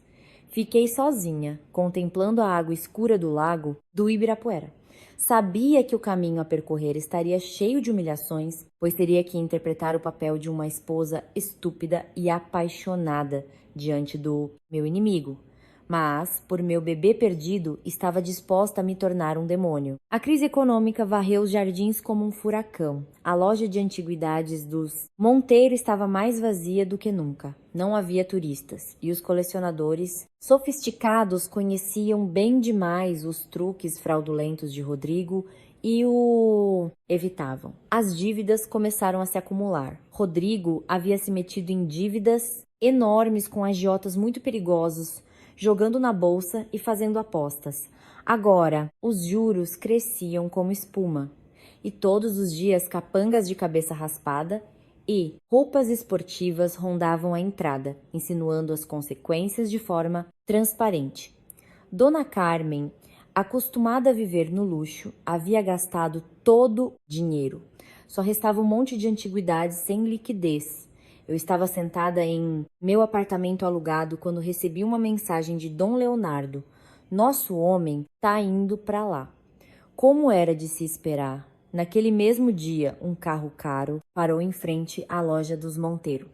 Fiquei sozinha, contemplando a água escura do lago do Ibirapuera. Sabia que o caminho a percorrer estaria cheio de humilhações, pois teria que interpretar o papel de uma esposa estúpida e apaixonada diante do meu inimigo. Mas, por meu bebê perdido, estava disposta a me tornar um demônio. A crise econômica varreu os jardins como um furacão. A loja de antiguidades dos Monteiro estava mais vazia do que nunca. Não havia turistas, e os colecionadores sofisticados conheciam bem demais os truques fraudulentos de Rodrigo e o evitavam. As dívidas começaram a se acumular. Rodrigo havia se metido em dívidas enormes com agiotas muito perigosos, jogando na bolsa e fazendo apostas. Agora, os juros cresciam como espuma, e todos os dias capangas de cabeça raspada e roupas esportivas rondavam a entrada, insinuando as consequências de forma transparente. Dona Carmen, acostumada a viver no luxo, havia gastado todo o dinheiro. Só restava um monte de antiguidades sem liquidez. Eu estava sentada em meu apartamento alugado quando recebi uma mensagem de Dom Leonardo. Nosso homem tá indo para lá. Como era de se esperar, naquele mesmo dia, um carro caro parou em frente à loja dos Monteiro.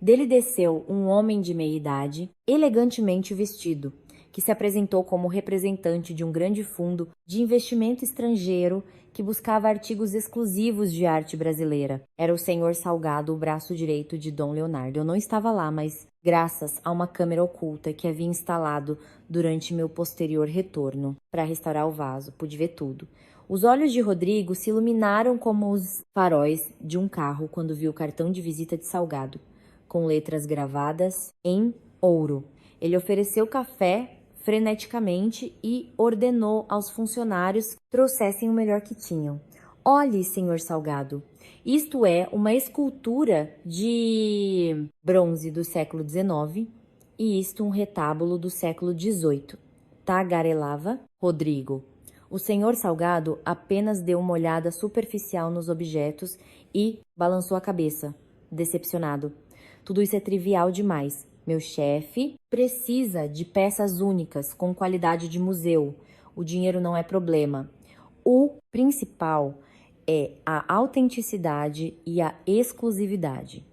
Dele desceu um homem de meia idade, elegantemente vestido, que se apresentou como representante de um grande fundo de investimento estrangeiro que buscava artigos exclusivos de arte brasileira. Era o senhor Salgado, o braço direito de Dom Leonardo. Eu não estava lá, mas graças a uma câmera oculta que havia instalado durante meu posterior retorno para restaurar o vaso, pude ver tudo. Os olhos de Rodrigo se iluminaram como os faróis de um carro quando viu o cartão de visita de Salgado, com letras gravadas em ouro. Ele ofereceu café freneticamente e ordenou aos funcionários que trouxessem o melhor que tinham. Olhe, senhor Salgado, isto é uma escultura de bronze do século XIX e isto um retábulo do século XVIII. Tagarelava Rodrigo. O senhor Salgado apenas deu uma olhada superficial nos objetos e balançou a cabeça, decepcionado. Tudo isso é trivial demais. Meu chefe precisa de peças únicas, com qualidade de museu. O dinheiro não é problema. O principal é a autenticidade e a exclusividade.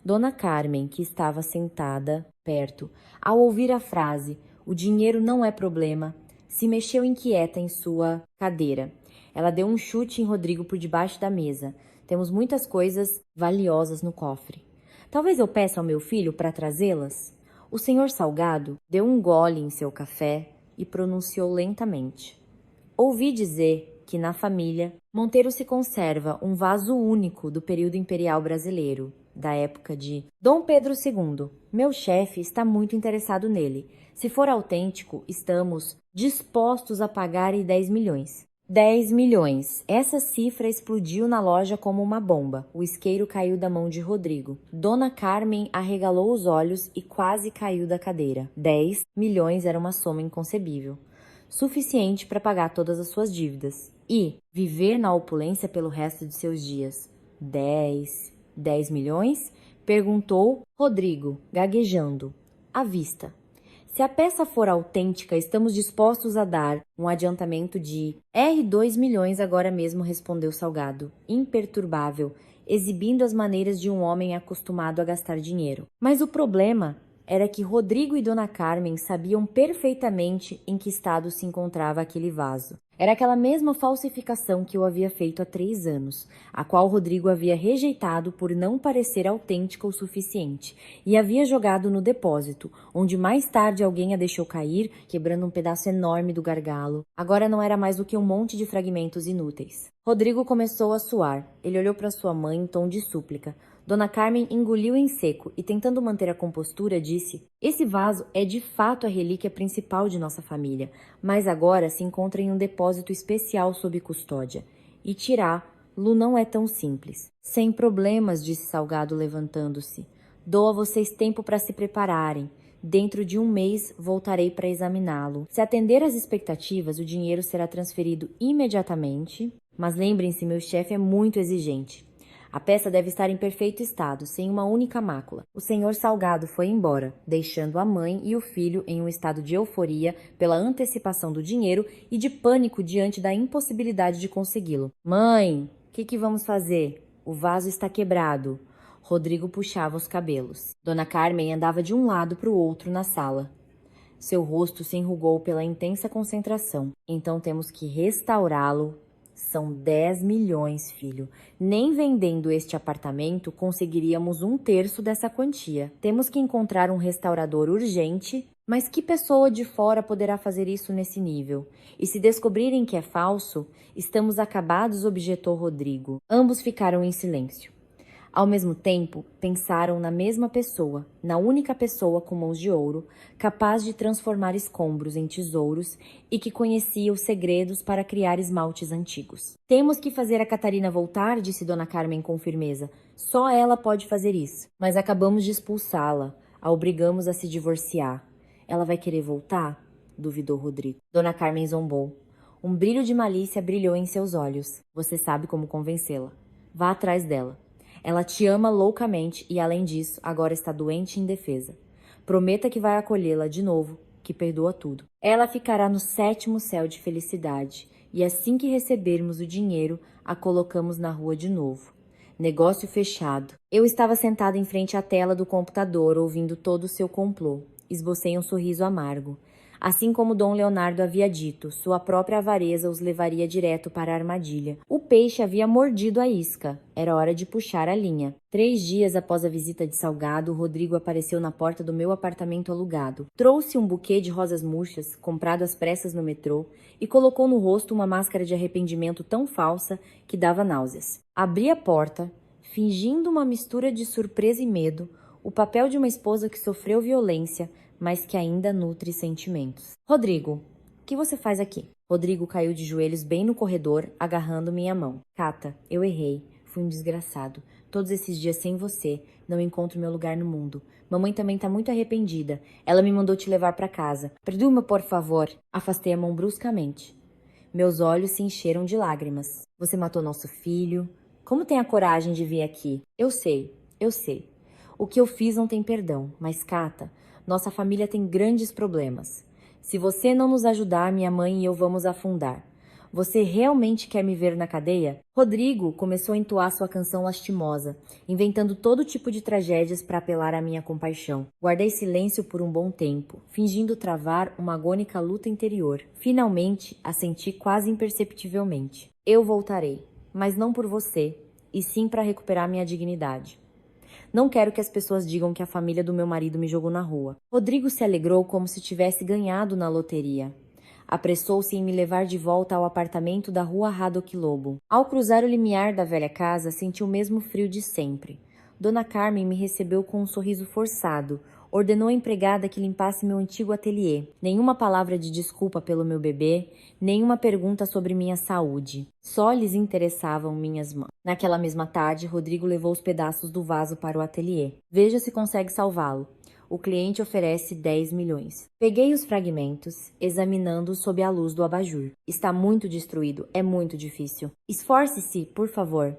Dona Carmen, que estava sentada perto, ao ouvir a frase, o dinheiro não é problema, se mexeu inquieta em sua cadeira. Ela deu um chute em Rodrigo por debaixo da mesa. Temos muitas coisas valiosas no cofre. Talvez eu peça ao meu filho para trazê-las? O senhor Salgado deu um gole em seu café e pronunciou lentamente. Ouvi dizer que na família Monteiro se conserva um vaso único do período imperial brasileiro, da época de Dom Pedro II. Meu chefe está muito interessado nele. Se for autêntico, estamos dispostos a pagar 10 milhões. 10 milhões. Essa cifra explodiu na loja como uma bomba. O isqueiro caiu da mão de Rodrigo. Dona Carmen arregalou os olhos e quase caiu da cadeira. 10 milhões era uma soma inconcebível. Suficiente para pagar todas as suas dívidas. E viver na opulência pelo resto de seus dias. 10 milhões? Perguntou Rodrigo, gaguejando. À vista. Se a peça for autêntica, estamos dispostos a dar um adiantamento de R$ 2 milhões agora mesmo, respondeu Salgado, imperturbável, exibindo as maneiras de um homem acostumado a gastar dinheiro. Mas o problema era que Rodrigo e Dona Carmen sabiam perfeitamente em que estado se encontrava aquele vaso. Era aquela mesma falsificação que eu havia feito há 3 anos, a qual Rodrigo havia rejeitado por não parecer autêntica o suficiente, e havia jogado no depósito, onde mais tarde alguém a deixou cair, quebrando um pedaço enorme do gargalo. Agora não era mais do que um monte de fragmentos inúteis. Rodrigo começou a suar. Ele olhou para sua mãe em tom de súplica. Dona Carmen engoliu em seco e, tentando manter a compostura, disse: Esse vaso é de fato a relíquia principal de nossa família, mas agora se encontra em um depósito especial sob custódia. E tirá-lo não é tão simples. Sem problemas, disse Salgado, levantando-se. Dou a vocês tempo para se prepararem. Dentro de 1 mês voltarei para examiná-lo. Se atender às expectativas, o dinheiro será transferido imediatamente. Mas lembrem-se, meu chefe é muito exigente. A peça deve estar em perfeito estado, sem uma única mácula. O senhor Salgado foi embora, deixando a mãe e o filho em um estado de euforia pela antecipação do dinheiro e de pânico diante da impossibilidade de consegui-lo. Mãe, o que vamos fazer? O vaso está quebrado. Rodrigo puxava os cabelos. Dona Carmen andava de um lado para o outro na sala. Seu rosto se enrugou pela intensa concentração. Então temos que restaurá-lo. São 10 milhões, filho. Nem vendendo este apartamento conseguiríamos 1/3 dessa quantia. Temos que encontrar um restaurador urgente. Mas que pessoa de fora poderá fazer isso nesse nível? E se descobrirem que é falso, estamos acabados, objetou Rodrigo. Ambos ficaram em silêncio. Ao mesmo tempo, pensaram na mesma pessoa, na única pessoa com mãos de ouro, capaz de transformar escombros em tesouros e que conhecia os segredos para criar esmaltes antigos. Temos que fazer a Catarina voltar, disse Dona Carmen com firmeza. Só ela pode fazer isso. Mas acabamos de expulsá-la, a obrigamos a se divorciar. Ela vai querer voltar? Duvidou Rodrigo. Dona Carmen zombou. Um brilho de malícia brilhou em seus olhos. Você sabe como convencê-la. Vá atrás dela. Ela te ama loucamente e, além disso, agora está doente e indefesa. Prometa que vai acolhê-la de novo, que perdoa tudo. Ela ficará no 7º céu de felicidade e, assim que recebermos o dinheiro, a colocamos na rua de novo. Negócio fechado. Eu estava sentada em frente à tela do computador, ouvindo todo o seu complô. Esbocei um sorriso amargo. Assim como Dom Leonardo havia dito, sua própria avareza os levaria direto para a armadilha. O peixe havia mordido a isca. Era hora de puxar a linha. 3 dias após a visita de Salgado, Rodrigo apareceu na porta do meu apartamento alugado. Trouxe um buquê de rosas murchas, comprado às pressas no metrô, e colocou no rosto uma máscara de arrependimento tão falsa que dava náuseas. Abri a porta, fingindo uma mistura de surpresa e medo, o papel de uma esposa que sofreu violência, mas que ainda nutre sentimentos. Rodrigo, o que você faz aqui? Rodrigo caiu de joelhos bem no corredor, agarrando minha mão. Cata, eu errei. Fui um desgraçado. Todos esses dias sem você, não encontro meu lugar no mundo. Mamãe também tá muito arrependida. Ela me mandou te levar para casa. Perdoa-me, por favor. Afastei a mão bruscamente. Meus olhos se encheram de lágrimas. Você matou nosso filho. Como tem a coragem de vir aqui? Eu sei. O que eu fiz não tem perdão, mas Cata, nossa família tem grandes problemas. Se você não nos ajudar, minha mãe e eu vamos afundar. Você realmente quer me ver na cadeia? Rodrigo começou a entoar sua canção lastimosa, inventando todo tipo de tragédias para apelar à minha compaixão. Guardei silêncio por um bom tempo, fingindo travar uma agônica luta interior. Finalmente, assenti quase imperceptivelmente. Eu voltarei, mas não por você, e sim para recuperar minha dignidade. Não quero que as pessoas digam que a família do meu marido me jogou na rua. Rodrigo se alegrou como se tivesse ganhado na loteria. Apressou-se em me levar de volta ao apartamento da rua Haddock Lobo. Ao cruzar o limiar da velha casa, senti o mesmo frio de sempre. Dona Carmen me recebeu com um sorriso forçado. Ordenou a empregada que limpasse meu antigo ateliê. Nenhuma palavra de desculpa pelo meu bebê, nenhuma pergunta sobre minha saúde. Só lhes interessavam minhas mãos. Naquela mesma tarde, Rodrigo levou os pedaços do vaso para o ateliê. Veja se consegue salvá-lo. O cliente oferece 10 milhões. Peguei os fragmentos, examinando-os sob a luz do abajur. Está muito destruído, é muito difícil. Esforce-se, por favor.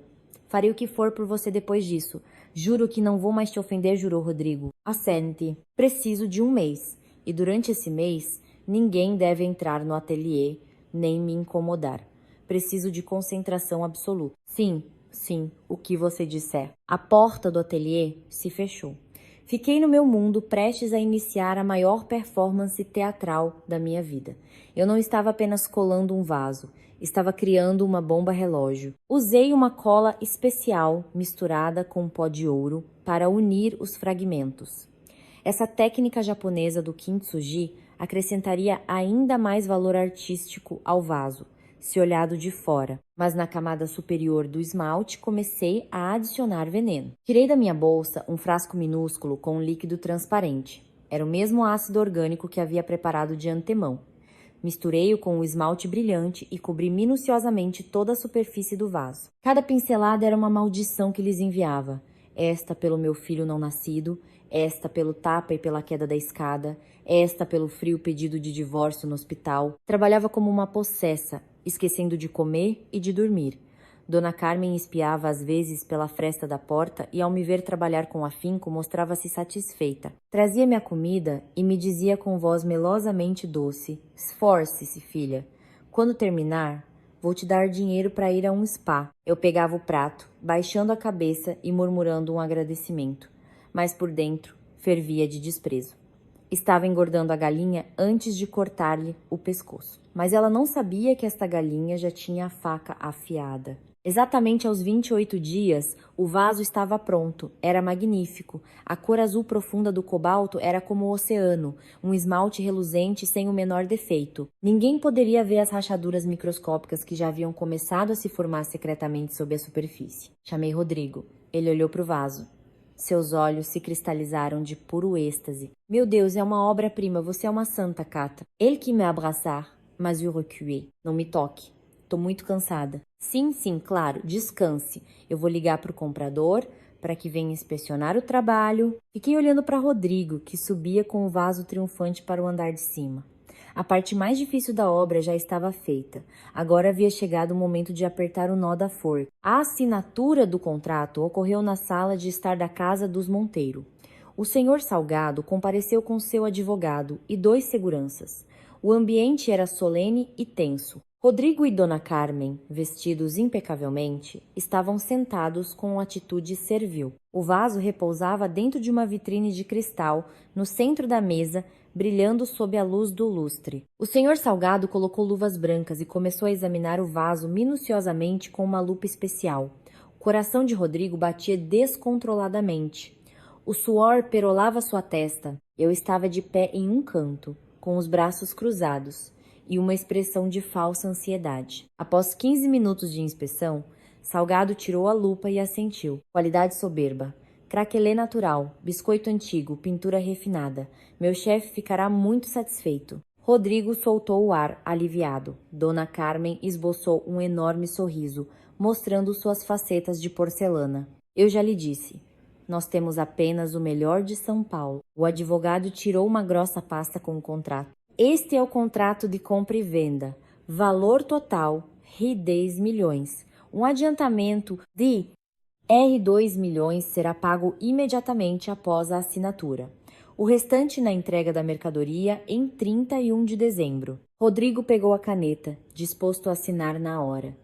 Farei o que for por você depois disso. Juro que não vou mais te ofender, jurou Rodrigo. Assente. Preciso de 1 mês. E durante esse mês, ninguém deve entrar no ateliê, nem me incomodar. Preciso de concentração absoluta. Sim, o que você disser. A porta do ateliê se fechou. Fiquei no meu mundo, prestes a iniciar a maior performance teatral da minha vida. Eu não estava apenas colando um vaso, estava criando uma bomba relógio. Usei uma cola especial misturada com pó de ouro para unir os fragmentos. Essa técnica japonesa do kintsugi acrescentaria ainda mais valor artístico ao vaso, se olhado de fora, mas na camada superior do esmalte comecei a adicionar veneno. Tirei da minha bolsa um frasco minúsculo com um líquido transparente. Era o mesmo ácido orgânico que havia preparado de antemão. Misturei-o com o esmalte brilhante e cobri minuciosamente toda a superfície do vaso. Cada pincelada era uma maldição que lhes enviava. Esta pelo meu filho não nascido, esta pelo tapa e pela queda da escada, esta pelo frio pedido de divórcio no hospital. Trabalhava como uma possessa, esquecendo de comer e de dormir. Dona Carmen espiava às vezes pela fresta da porta e, ao me ver trabalhar com afinco, mostrava-se satisfeita. Trazia-me a comida e me dizia com voz melosamente doce: esforce-se, filha. Quando terminar, vou te dar dinheiro para ir a um spa. Eu pegava o prato, baixando a cabeça e murmurando um agradecimento, mas por dentro fervia de desprezo. Estava engordando a galinha antes de cortar-lhe o pescoço. Mas ela não sabia que esta galinha já tinha a faca afiada. Exatamente aos 28 dias, o vaso estava pronto. Era magnífico. A cor azul profunda do cobalto era como o oceano, um esmalte reluzente sem o menor defeito. Ninguém poderia ver as rachaduras microscópicas que já haviam começado a se formar secretamente sob a superfície. Chamei Rodrigo. Ele olhou para o vaso. Seus olhos se cristalizaram de puro êxtase. Meu Deus, é uma obra-prima, você é uma santa, Cata. Ele que me abraçar, mas eu recuei. Não me toque. Tô muito cansada. Sim, claro, descanse. Eu vou ligar pro comprador para que venha inspecionar o trabalho. Fiquei olhando para Rodrigo, que subia com o vaso triunfante para o andar de cima. A parte mais difícil da obra já estava feita. Agora havia chegado o momento de apertar o nó da forca. A assinatura do contrato ocorreu na sala de estar da casa dos Monteiro. O senhor Salgado compareceu com seu advogado e 2 seguranças. O ambiente era solene e tenso. Rodrigo e Dona Carmen, vestidos impecavelmente, estavam sentados com atitude servil. O vaso repousava dentro de uma vitrine de cristal, no centro da mesa, brilhando sob a luz do lustre. O senhor Salgado colocou luvas brancas e começou a examinar o vaso minuciosamente com uma lupa especial. O coração de Rodrigo batia descontroladamente. O suor perolava sua testa. Eu estava de pé em um canto, com os braços cruzados e uma expressão de falsa ansiedade. Após 15 minutos de inspeção, Salgado tirou a lupa e assentiu. Qualidade soberba. Craquelê natural, biscoito antigo, pintura refinada. Meu chefe ficará muito satisfeito. Rodrigo soltou o ar, aliviado. Dona Carmen esboçou um enorme sorriso, mostrando suas facetas de porcelana. Eu já lhe disse. Nós temos apenas o melhor de São Paulo. O advogado tirou uma grossa pasta com o contrato. Este é o contrato de compra e venda. Valor total, R$ 10 milhões. Um adiantamento de R$ 2 milhões será pago imediatamente após a assinatura. O restante na entrega da mercadoria em 31 de dezembro. Rodrigo pegou a caneta, disposto a assinar na hora.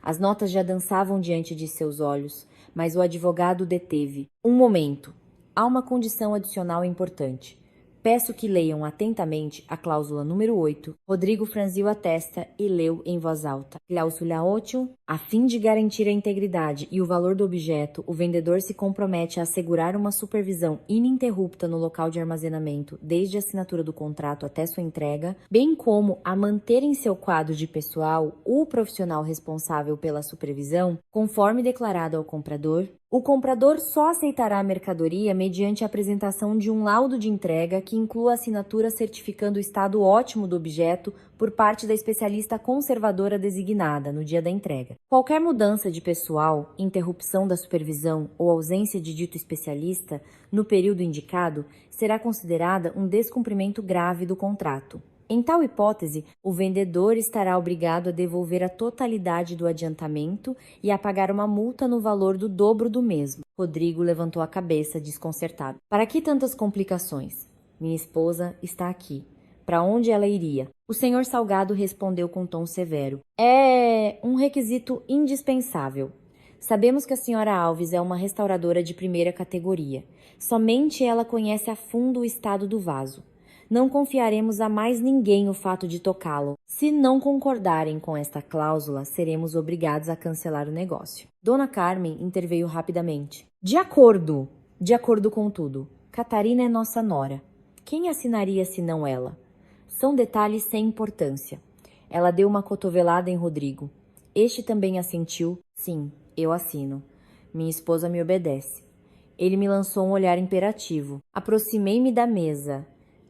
As notas já dançavam diante de seus olhos, mas o advogado deteve. Um momento. Há uma condição adicional importante. Peço que leiam atentamente a cláusula número 8. Rodrigo franziu a testa e leu em voz alta. Cláusula 8. A fim de garantir a integridade e o valor do objeto, o vendedor se compromete a assegurar uma supervisão ininterrupta no local de armazenamento, desde a assinatura do contrato até sua entrega, bem como a manter em seu quadro de pessoal o profissional responsável pela supervisão, conforme declarado ao comprador. O comprador só aceitará a mercadoria mediante a apresentação de um laudo de entrega que inclua a assinatura certificando o estado ótimo do objeto por parte da especialista conservadora designada no dia da entrega. Qualquer mudança de pessoal, interrupção da supervisão ou ausência de dito especialista no período indicado será considerada um descumprimento grave do contrato. Em tal hipótese, o vendedor estará obrigado a devolver a totalidade do adiantamento e a pagar uma multa no valor do dobro do mesmo. Rodrigo levantou a cabeça, desconcertado. Para que tantas complicações? Minha esposa está aqui. Para onde ela iria? O senhor Salgado respondeu com tom severo. É um requisito indispensável. Sabemos que a senhora Alves é uma restauradora de primeira categoria. Somente ela conhece a fundo o estado do vaso. Não confiaremos a mais ninguém o fato de tocá-lo. Se não concordarem com esta cláusula, seremos obrigados a cancelar o negócio. Dona Carmen interveio rapidamente. De acordo! De acordo com tudo. Catarina é nossa nora. Quem assinaria senão ela? São detalhes sem importância. Ela deu uma cotovelada em Rodrigo. Este também assentiu. Sim, eu assino. Minha esposa me obedece. Ele me lançou um olhar imperativo. Aproximei-me da mesa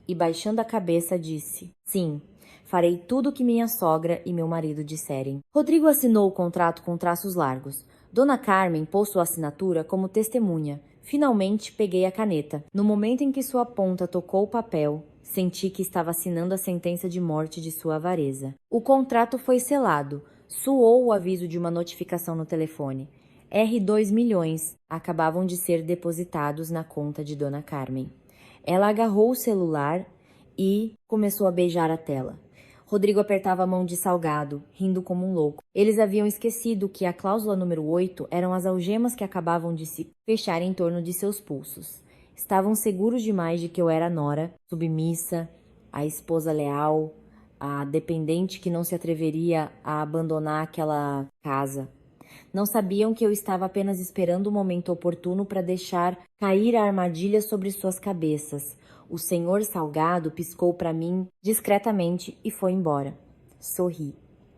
e, baixando a cabeça, disse: sim, farei tudo o que minha sogra e meu marido disserem. Rodrigo assinou o contrato com traços largos. Dona Carmen pôs sua assinatura como testemunha. Finalmente peguei a caneta. No momento em que sua ponta tocou o papel, senti que estava assinando a sentença de morte de sua avareza. O contrato foi selado. Soou o aviso de uma notificação no telefone. R$ 2 milhões acabavam de ser depositados na conta de Dona Carmen. Ela agarrou o celular e começou a beijar a tela. Rodrigo apertava a mão de Salgado, rindo como um louco. Eles haviam esquecido que a cláusula número 8 eram as algemas que acabavam de se fechar em torno de seus pulsos. Estavam seguros demais de que eu era a nora, submissa, a esposa leal, a dependente que não se atreveria a abandonar aquela casa. Não sabiam que eu estava apenas esperando o momento oportuno para deixar cair a armadilha sobre suas cabeças. O senhor Salgado piscou para mim discretamente e foi embora. Sorri.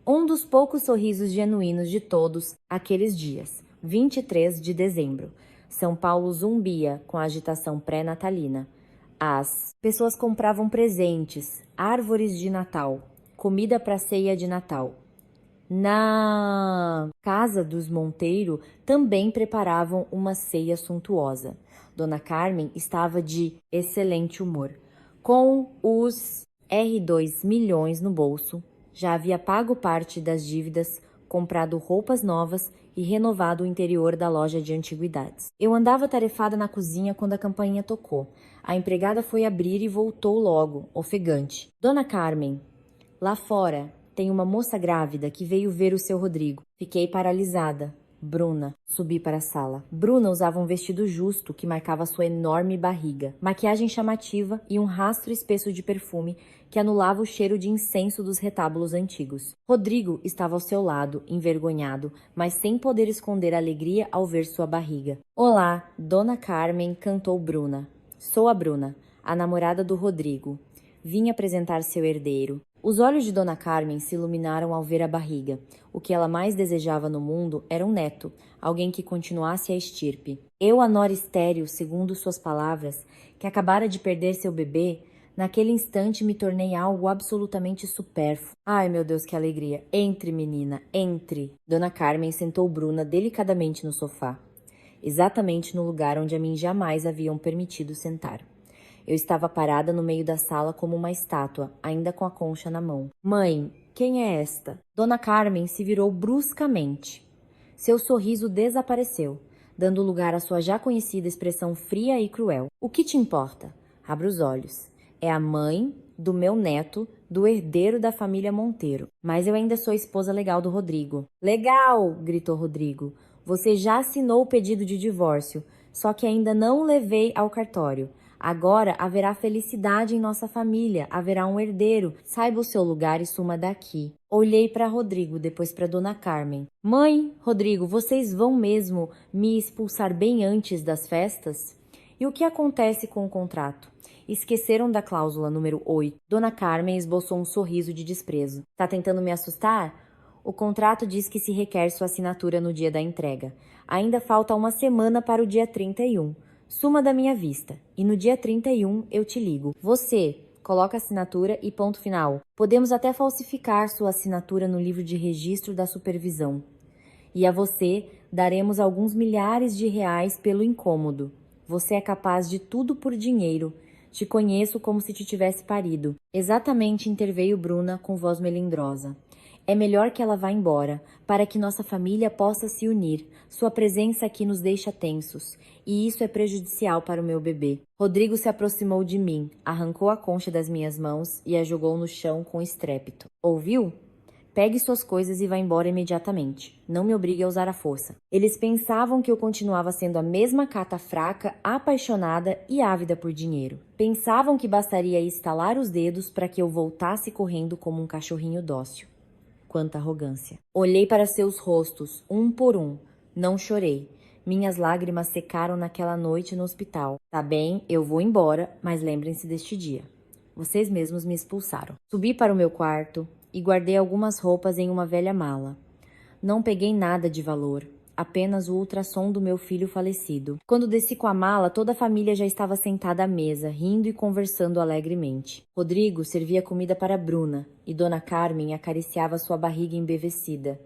Um dos poucos sorrisos genuínos de todos aqueles dias. 23 de dezembro. São Paulo zumbia com a agitação pré-natalina. As pessoas compravam presentes, árvores de Natal, comida para ceia de Natal. Na casa dos Monteiro também preparavam uma ceia suntuosa. Dona Carmen estava de excelente humor. Com os R$ 2 milhões no bolso, já havia pago parte das dívidas, comprado roupas novas e renovado o interior da loja de antiguidades. Eu andava tarefada na cozinha quando a campainha tocou. A empregada foi abrir e voltou logo, ofegante. Dona Carmen, lá fora tem uma moça grávida que veio ver o seu Rodrigo. Fiquei paralisada. Bruna. Subi para a sala. Bruna usava um vestido justo que marcava sua enorme barriga, maquiagem chamativa e um rastro espesso de perfume que anulava o cheiro de incenso dos retábulos antigos. Rodrigo estava ao seu lado, envergonhado, mas sem poder esconder a alegria ao ver sua barriga. Olá, Dona Carmen, cantou Bruna. Sou a Bruna, a namorada do Rodrigo. Vim apresentar seu herdeiro. Os olhos de Dona Carmen se iluminaram ao ver a barriga. O que ela mais desejava no mundo era um neto, alguém que continuasse a estirpe. Eu, a nora estéril, segundo suas palavras, que acabara de perder seu bebê, naquele instante me tornei algo absolutamente supérfluo. Ai, meu Deus, que alegria! Entre, menina, entre! Dona Carmen sentou Bruna delicadamente no sofá, exatamente no lugar onde a mim jamais haviam permitido sentar. Eu estava parada no meio da sala como uma estátua, ainda com a concha na mão. Mãe, quem é esta? Dona Carmen se virou bruscamente. Seu sorriso desapareceu, dando lugar à sua já conhecida expressão fria e cruel. O que te importa? Abra os olhos. É a mãe do meu neto, do herdeiro da família Monteiro. Mas eu ainda sou esposa legal do Rodrigo. Legal! Gritou Rodrigo. Você já assinou o pedido de divórcio, só que ainda não o levei ao cartório. Agora haverá felicidade em nossa família, haverá um herdeiro. Saiba o seu lugar e suma daqui. Olhei para Rodrigo, depois para Dona Carmen. Mãe, Rodrigo, vocês vão mesmo me expulsar bem antes das festas? E o que acontece com o contrato? Esqueceram da cláusula número 8. Dona Carmen esboçou um sorriso de desprezo. Tá tentando me assustar? O contrato diz que se requer sua assinatura no dia da entrega. Ainda falta uma semana para o dia 31. Suma da minha vista. E no dia 31 eu te ligo. Você coloca a assinatura e ponto final. Podemos até falsificar sua assinatura no livro de registro da supervisão. E a você daremos alguns milhares de reais pelo incômodo. Você é capaz de tudo por dinheiro. Te conheço como se te tivesse parido. Exatamente, interveio Bruna com voz melindrosa. É melhor que ela vá embora, para que nossa família possa se unir. Sua presença aqui nos deixa tensos, e isso é prejudicial para o meu bebê. Rodrigo se aproximou de mim, arrancou a concha das minhas mãos e a jogou no chão com estrépito. Ouviu? Pegue suas coisas e vá embora imediatamente. Não me obrigue a usar a força. Eles pensavam que eu continuava sendo a mesma cata fraca, apaixonada e ávida por dinheiro. Pensavam que bastaria estalar os dedos para que eu voltasse correndo como um cachorrinho dócil. Quanta arrogância. Olhei para seus rostos, um por um. Não chorei. Minhas lágrimas secaram naquela noite no hospital. Tá bem, eu vou embora, mas lembrem-se deste dia. Vocês mesmos me expulsaram. Subi para o meu quarto e guardei algumas roupas em uma velha mala. Não peguei nada de valor, apenas o ultrassom do meu filho falecido. Quando desci com a mala, toda a família já estava sentada à mesa, rindo e conversando alegremente. Rodrigo servia comida para Bruna e Dona Carmen acariciava sua barriga embevecida.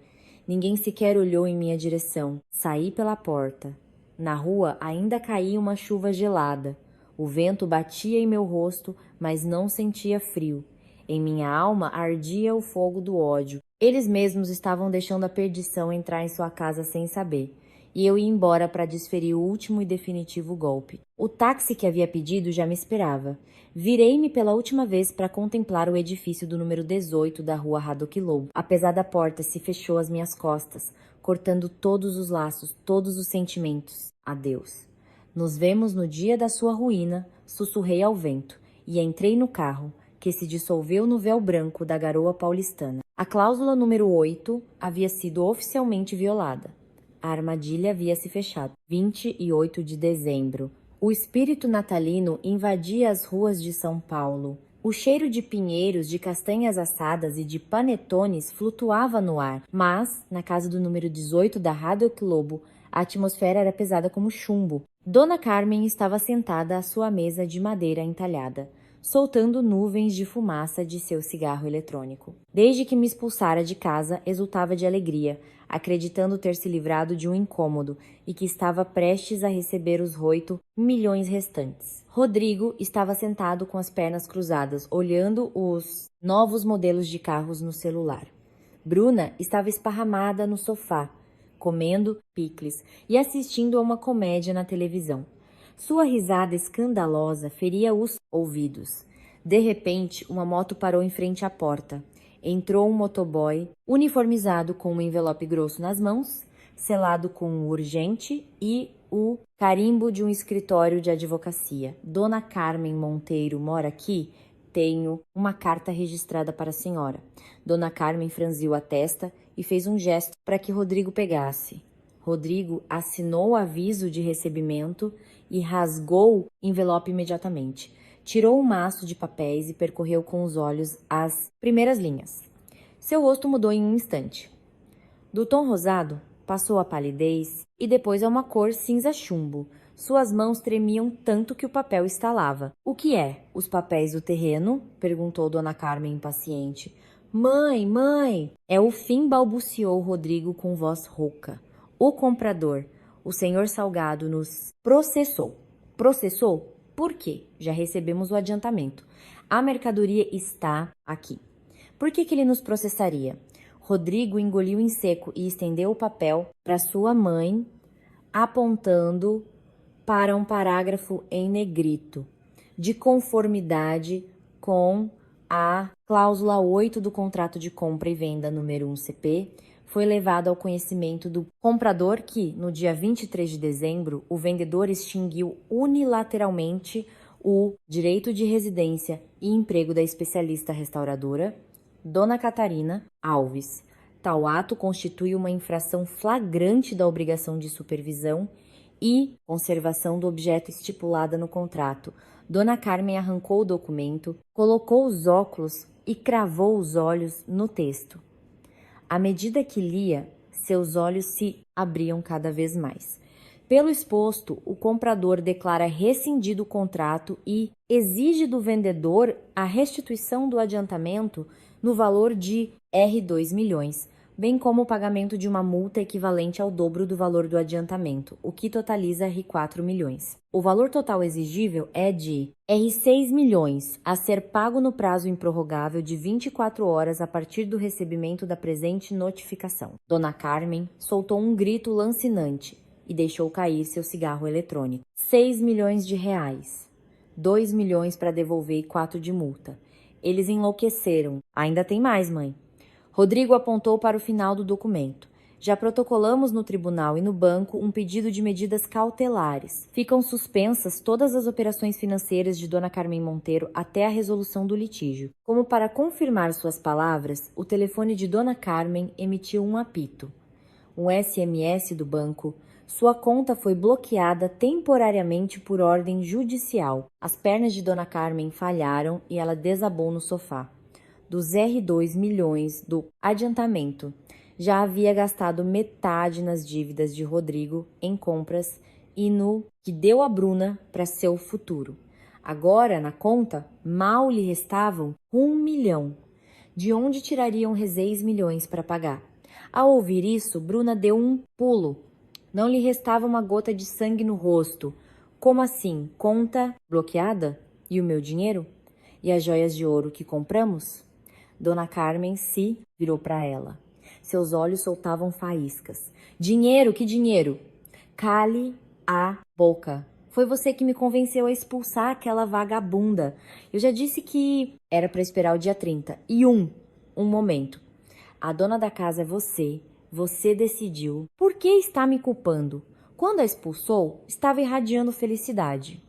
Ninguém sequer olhou em minha direção. Saí pela porta. Na rua ainda caía uma chuva gelada. O vento batia em meu rosto, mas não sentia frio. Em minha alma ardia o fogo do ódio. Eles mesmos estavam deixando a perdição entrar em sua casa sem saber, e eu ia embora para desferir o último e definitivo golpe. O táxi que havia pedido já me esperava. Virei-me pela última vez para contemplar o edifício do número 18 da rua Haddock Lobo. A pesada porta se fechou às minhas costas, cortando todos os laços, todos os sentimentos. Adeus. Nos vemos no dia da sua ruína, sussurrei ao vento, e entrei no carro, que se dissolveu no véu branco da garoa paulistana. A cláusula número 8 havia sido oficialmente violada. A armadilha havia se fechado. 28 de dezembro. O espírito natalino invadia as ruas de São Paulo. O cheiro de pinheiros, de castanhas assadas e de panetones flutuava no ar, mas, na casa do número 18 da Haddock Lobo, a atmosfera era pesada como chumbo. Dona Carmen estava sentada à sua mesa de madeira entalhada, soltando nuvens de fumaça de seu cigarro eletrônico. Desde que me expulsara de casa, exultava de alegria, acreditando ter se livrado de um incômodo e que estava prestes a receber os 8 milhões restantes. Rodrigo estava sentado com as pernas cruzadas, olhando os novos modelos de carros no celular. Bruna estava esparramada no sofá, comendo picles e assistindo a uma comédia na televisão. Sua risada escandalosa feria os ouvidos. De repente, uma moto parou em frente à porta. Entrou um motoboy, uniformizado com um envelope grosso nas mãos, selado com o urgente e o carimbo de um escritório de advocacia. Dona Carmen Monteiro mora aqui? Tenho uma carta registrada para a senhora. Dona Carmen franziu a testa e fez um gesto para que Rodrigo pegasse. Rodrigo assinou o aviso de recebimento e rasgou o envelope imediatamente. Tirou um maço de papéis e percorreu com os olhos as primeiras linhas. Seu rosto mudou em um instante. Do tom rosado, passou a palidez e depois a uma cor cinza chumbo. Suas mãos tremiam tanto que o papel estalava. "O que é? Os papéis do terreno?" perguntou Dona Carmen impaciente. "Mãe, mãe!" "É o fim", balbuciou Rodrigo com voz rouca. "O comprador, o senhor Salgado, nos processou." "Processou? Por quê? Já recebemos o adiantamento. A mercadoria está aqui." "Por que ele nos processaria?" Rodrigo engoliu em seco e estendeu o papel para sua mãe, apontando para um parágrafo em negrito, de conformidade com a cláusula 8 do contrato de compra e venda número 1 CP, foi levado ao conhecimento do comprador que, no dia 23 de dezembro, o vendedor extinguiu unilateralmente o direito de residência e emprego da especialista restauradora Dona Catarina Alves. Tal ato constitui uma infração flagrante da obrigação de supervisão e conservação do objeto estipulada no contrato. Dona Carmen arrancou o documento, colocou os óculos e cravou os olhos no texto. À medida que lia, seus olhos se abriam cada vez mais. Pelo exposto, o comprador declara rescindido o contrato e exige do vendedor a restituição do adiantamento no valor de R$ 2 milhões, bem como o pagamento de uma multa equivalente ao dobro do valor do adiantamento, o que totaliza R$ 4 milhões. O valor total exigível é de R$ 6 milhões, a ser pago no prazo improrrogável de 24 horas a partir do recebimento da presente notificação. Dona Carmen soltou um grito lancinante e deixou cair seu cigarro eletrônico. R$ 6 milhões. 2 milhões para devolver e 4 de multa. Eles enlouqueceram. Ainda tem mais, mãe. Rodrigo apontou para o final do documento. Já protocolamos no tribunal e no banco um pedido de medidas cautelares. Ficam suspensas todas as operações financeiras de Dona Carmen Monteiro até a resolução do litígio. Como para confirmar suas palavras, o telefone de Dona Carmen emitiu um apito. Um SMS do banco. Sua conta foi bloqueada temporariamente por ordem judicial. As pernas de Dona Carmen falharam e ela desabou no sofá. Dos R$ 2 milhões do adiantamento, já havia gastado metade nas dívidas de Rodrigo em compras e no que deu a Bruna para seu futuro. Agora, na conta, mal lhe restavam R$ 1 milhão. De onde tirariam R$ 6 milhões para pagar? Ao ouvir isso, Bruna deu um pulo. Não lhe restava uma gota de sangue no rosto. Como assim? Conta bloqueada? E o meu dinheiro? E as joias de ouro que compramos? Dona Carmen se virou para ela. Seus olhos soltavam faíscas. Dinheiro, que dinheiro? Cale a boca. Foi você que me convenceu a expulsar aquela vagabunda. Eu já disse que era para esperar o dia 30. E um momento. A dona da casa é você. Você decidiu. Por que está me culpando? Quando a expulsou, estava irradiando felicidade.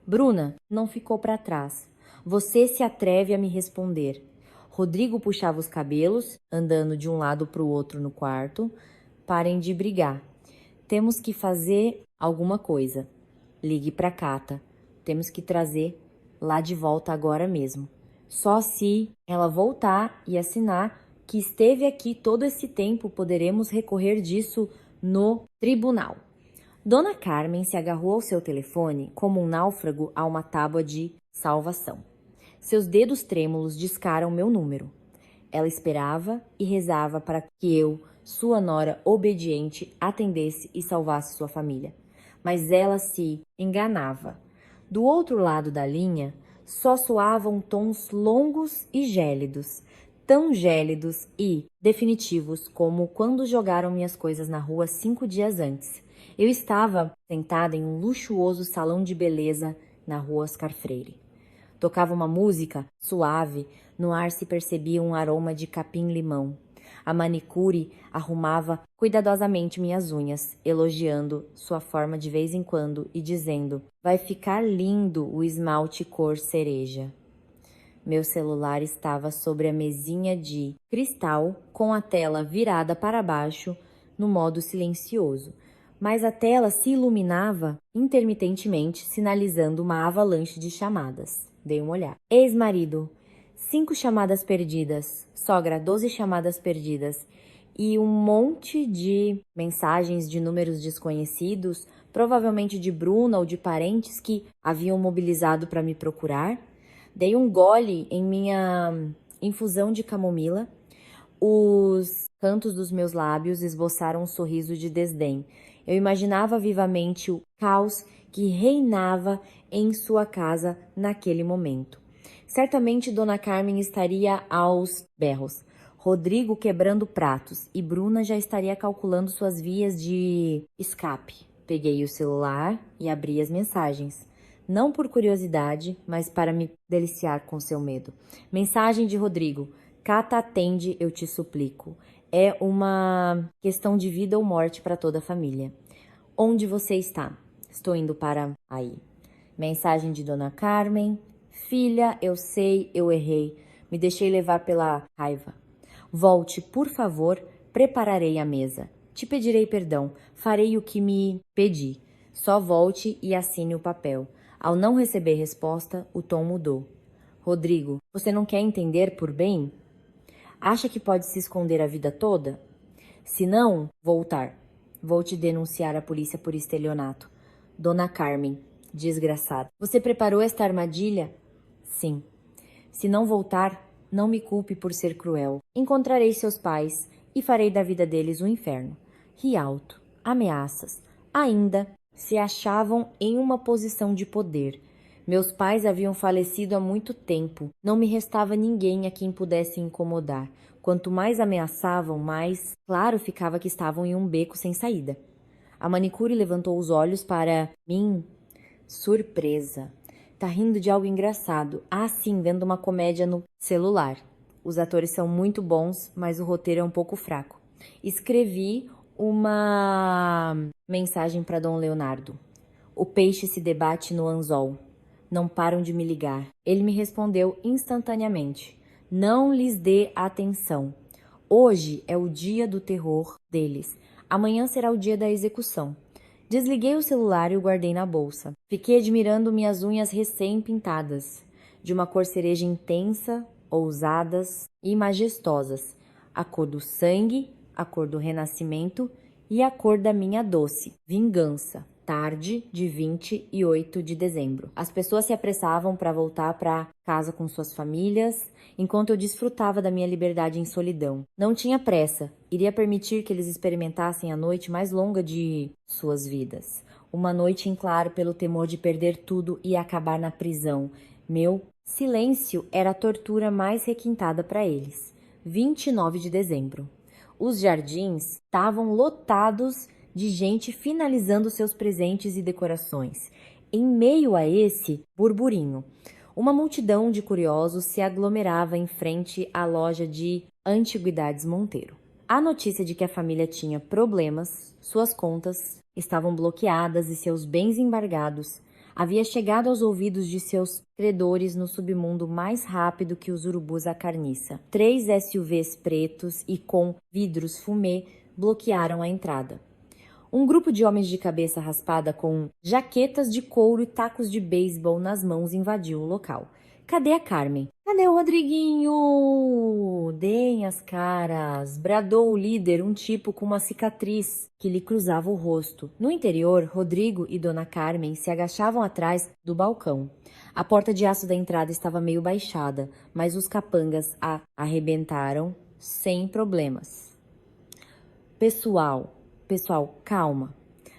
Bruna não ficou para trás. Você se atreve a me responder. Rodrigo puxava os cabelos, andando de um lado para o outro no quarto. Parem de brigar. Temos que fazer alguma coisa. Ligue para Cata. Temos que trazer lá de volta agora mesmo. Só se ela voltar e assinar que esteve aqui todo esse tempo, poderemos recorrer disso no tribunal. Dona Carmen se agarrou ao seu telefone como um náufrago a uma tábua de salvação. Seus dedos trêmulos discaram meu número. Ela esperava e rezava para que eu, sua nora obediente, atendesse e salvasse sua família. Mas ela se enganava. Do outro lado da linha, só soavam tons longos e gélidos, tão gélidos e definitivos como quando jogaram minhas coisas na rua 5 dias antes. Eu estava sentada em um luxuoso salão de beleza na rua Oscar Freire. Tocava uma música suave, no ar se percebia um aroma de capim-limão. A manicure arrumava cuidadosamente minhas unhas, elogiando sua forma de vez em quando e dizendo: vai ficar lindo o esmalte cor cereja. Meu celular estava sobre a mesinha de cristal, com a tela virada para baixo, no modo silencioso. Mas a tela se iluminava intermitentemente, sinalizando uma avalanche de chamadas. Dei uma olhada. Ex-marido, 5 chamadas perdidas. Sogra, 12 chamadas perdidas. E um monte de mensagens de números desconhecidos, provavelmente de Bruna ou de parentes que haviam mobilizado para me procurar. Dei um gole em minha infusão de camomila. Os cantos dos meus lábios esboçaram um sorriso de desdém. Eu imaginava vivamente o caos que reinava em sua casa naquele momento. Certamente Dona Carmen estaria aos berros, Rodrigo quebrando pratos e Bruna já estaria calculando suas vias de escape. Peguei o celular e abri as mensagens. Não por curiosidade, mas para me deliciar com seu medo. Mensagem de Rodrigo. Cata, atende, eu te suplico. É uma questão de vida ou morte para toda a família. Onde você está? Estou indo para aí. Mensagem de Dona Carmen. Filha, eu sei, eu errei. Me deixei levar pela raiva. Volte, por favor, prepararei a mesa. Te pedirei perdão. Farei o que me pedi. Só volte e assine o papel. Ao não receber resposta, o tom mudou. Rodrigo, você não quer entender por bem? Acha que pode se esconder a vida toda? Se não, voltar. Vou te denunciar à polícia por estelionato. Dona Carmen, desgraçada. Você preparou esta armadilha? Sim. Se não voltar, não me culpe por ser cruel. Encontrarei seus pais e farei da vida deles um inferno. Ri alto. Ameaças. Ainda se achavam em uma posição de poder. Meus pais haviam falecido há muito tempo. Não me restava ninguém a quem pudesse incomodar. Quanto mais ameaçavam, mais claro ficava que estavam em um beco sem saída. A manicure levantou os olhos para mim. Surpresa. Tá rindo de algo engraçado. Ah, sim, vendo uma comédia no celular. Os atores são muito bons, mas o roteiro é um pouco fraco. Escrevi uma mensagem para Dom Leonardo. O peixe se debate no anzol. Não param de me ligar. Ele me respondeu instantaneamente. Não lhes dê atenção. Hoje é o dia do terror deles. Amanhã será o dia da execução. Desliguei o celular e o guardei na bolsa. Fiquei admirando minhas unhas recém-pintadas, de uma cor cereja intensa, ousadas e majestosas. A cor do sangue, a cor do renascimento e a cor da minha doce vingança. Tarde de 28 de dezembro. As pessoas se apressavam para voltar para casa com suas famílias, enquanto eu desfrutava da minha liberdade em solidão. Não tinha pressa, iria permitir que eles experimentassem a noite mais longa de suas vidas. Uma noite em claro pelo temor de perder tudo e acabar na prisão. Meu silêncio era a tortura mais requintada para eles. 29 de dezembro. Os jardins estavam lotados de gente finalizando seus presentes e decorações. Em meio a esse burburinho, uma multidão de curiosos se aglomerava em frente à loja de Antiguidades Monteiro. A notícia de que a família tinha problemas, suas contas estavam bloqueadas e seus bens embargados, havia chegado aos ouvidos de seus credores no submundo mais rápido que os urubus à carniça. 3 SUVs pretos e com vidros fumê bloquearam a entrada. Um grupo de homens de cabeça raspada com jaquetas de couro e tacos de beisebol nas mãos invadiu o local. Cadê a Carmen? Cadê o Rodriguinho? Deem as caras! Bradou o líder, um tipo com uma cicatriz que lhe cruzava o rosto. No interior, Rodrigo e Dona Carmen se agachavam atrás do balcão. A porta de aço da entrada estava meio baixada, mas os capangas a arrebentaram sem problemas. Pessoal, calma.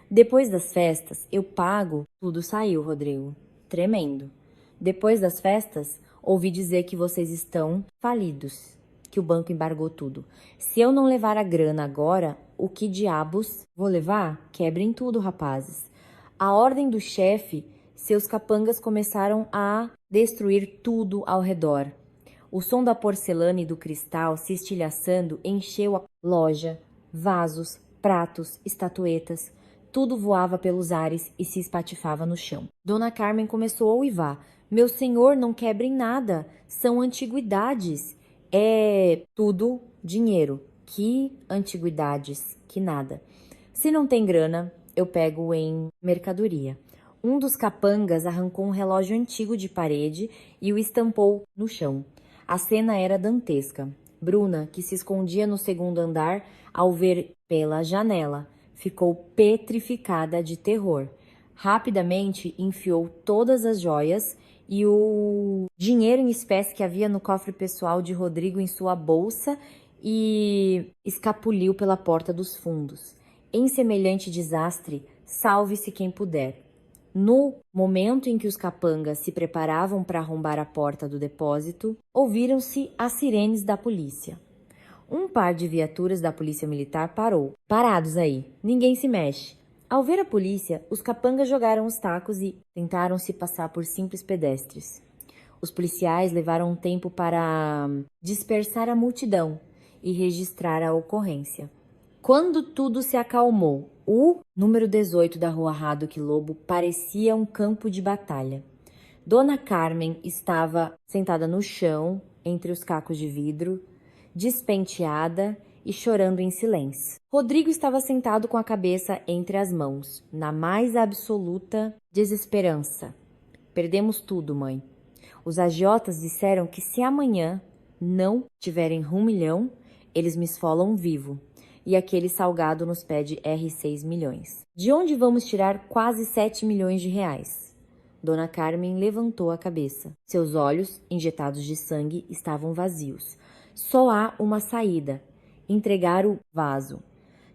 Depois das festas, eu pago. Tudo saiu, Rodrigo. Tremendo. Depois das festas, ouvi dizer que vocês estão falidos, que o banco embargou tudo. Se eu não levar a grana agora, o que diabos vou levar? Quebrem tudo, rapazes. A ordem do chefe, seus capangas começaram a destruir tudo ao redor. O som da porcelana e do cristal se estilhaçando encheu a loja, vasos, pratos, estatuetas. Tudo voava pelos ares e se espatifava no chão. Dona Carmen começou a uivar. Meu senhor, não quebrem nada. São antiguidades. É tudo dinheiro. Que antiguidades, que nada. Se não tem grana, eu pego em mercadoria. Um dos capangas arrancou um relógio antigo de parede e o estampou no chão. A cena era dantesca. Bruna, que se escondia no segundo andar, ao ver pela janela, ficou petrificada de terror. Rapidamente enfiou todas as joias e o dinheiro em espécie que havia no cofre pessoal de Rodrigo em sua bolsa e escapuliu pela porta dos fundos. Em semelhante desastre, salve-se quem puder. No momento em que os capangas se preparavam para arrombar a porta do depósito, ouviram-se as sirenes da polícia. Um par de viaturas da polícia militar parou. Parados aí, ninguém se mexe. Ao ver a polícia, os capangas jogaram os tacos e tentaram se passar por simples pedestres. Os policiais levaram um tempo para dispersar a multidão e registrar a ocorrência. Quando tudo se acalmou, o número 18 da rua Raduc Lobo parecia um campo de batalha. Dona Carmen estava sentada no chão, entre os cacos de vidro, despenteada e chorando em silêncio. Rodrigo estava sentado com a cabeça entre as mãos, na mais absoluta desesperança. Perdemos tudo, mãe. Os agiotas disseram que se amanhã não tiverem 1 milhão, eles me esfolam vivo. E aquele salgado nos pede R$ 6 milhões. De onde vamos tirar quase 7 milhões de reais? Dona Carmen levantou a cabeça. Seus olhos, injetados de sangue, estavam vazios. Só há uma saída: entregar o vaso.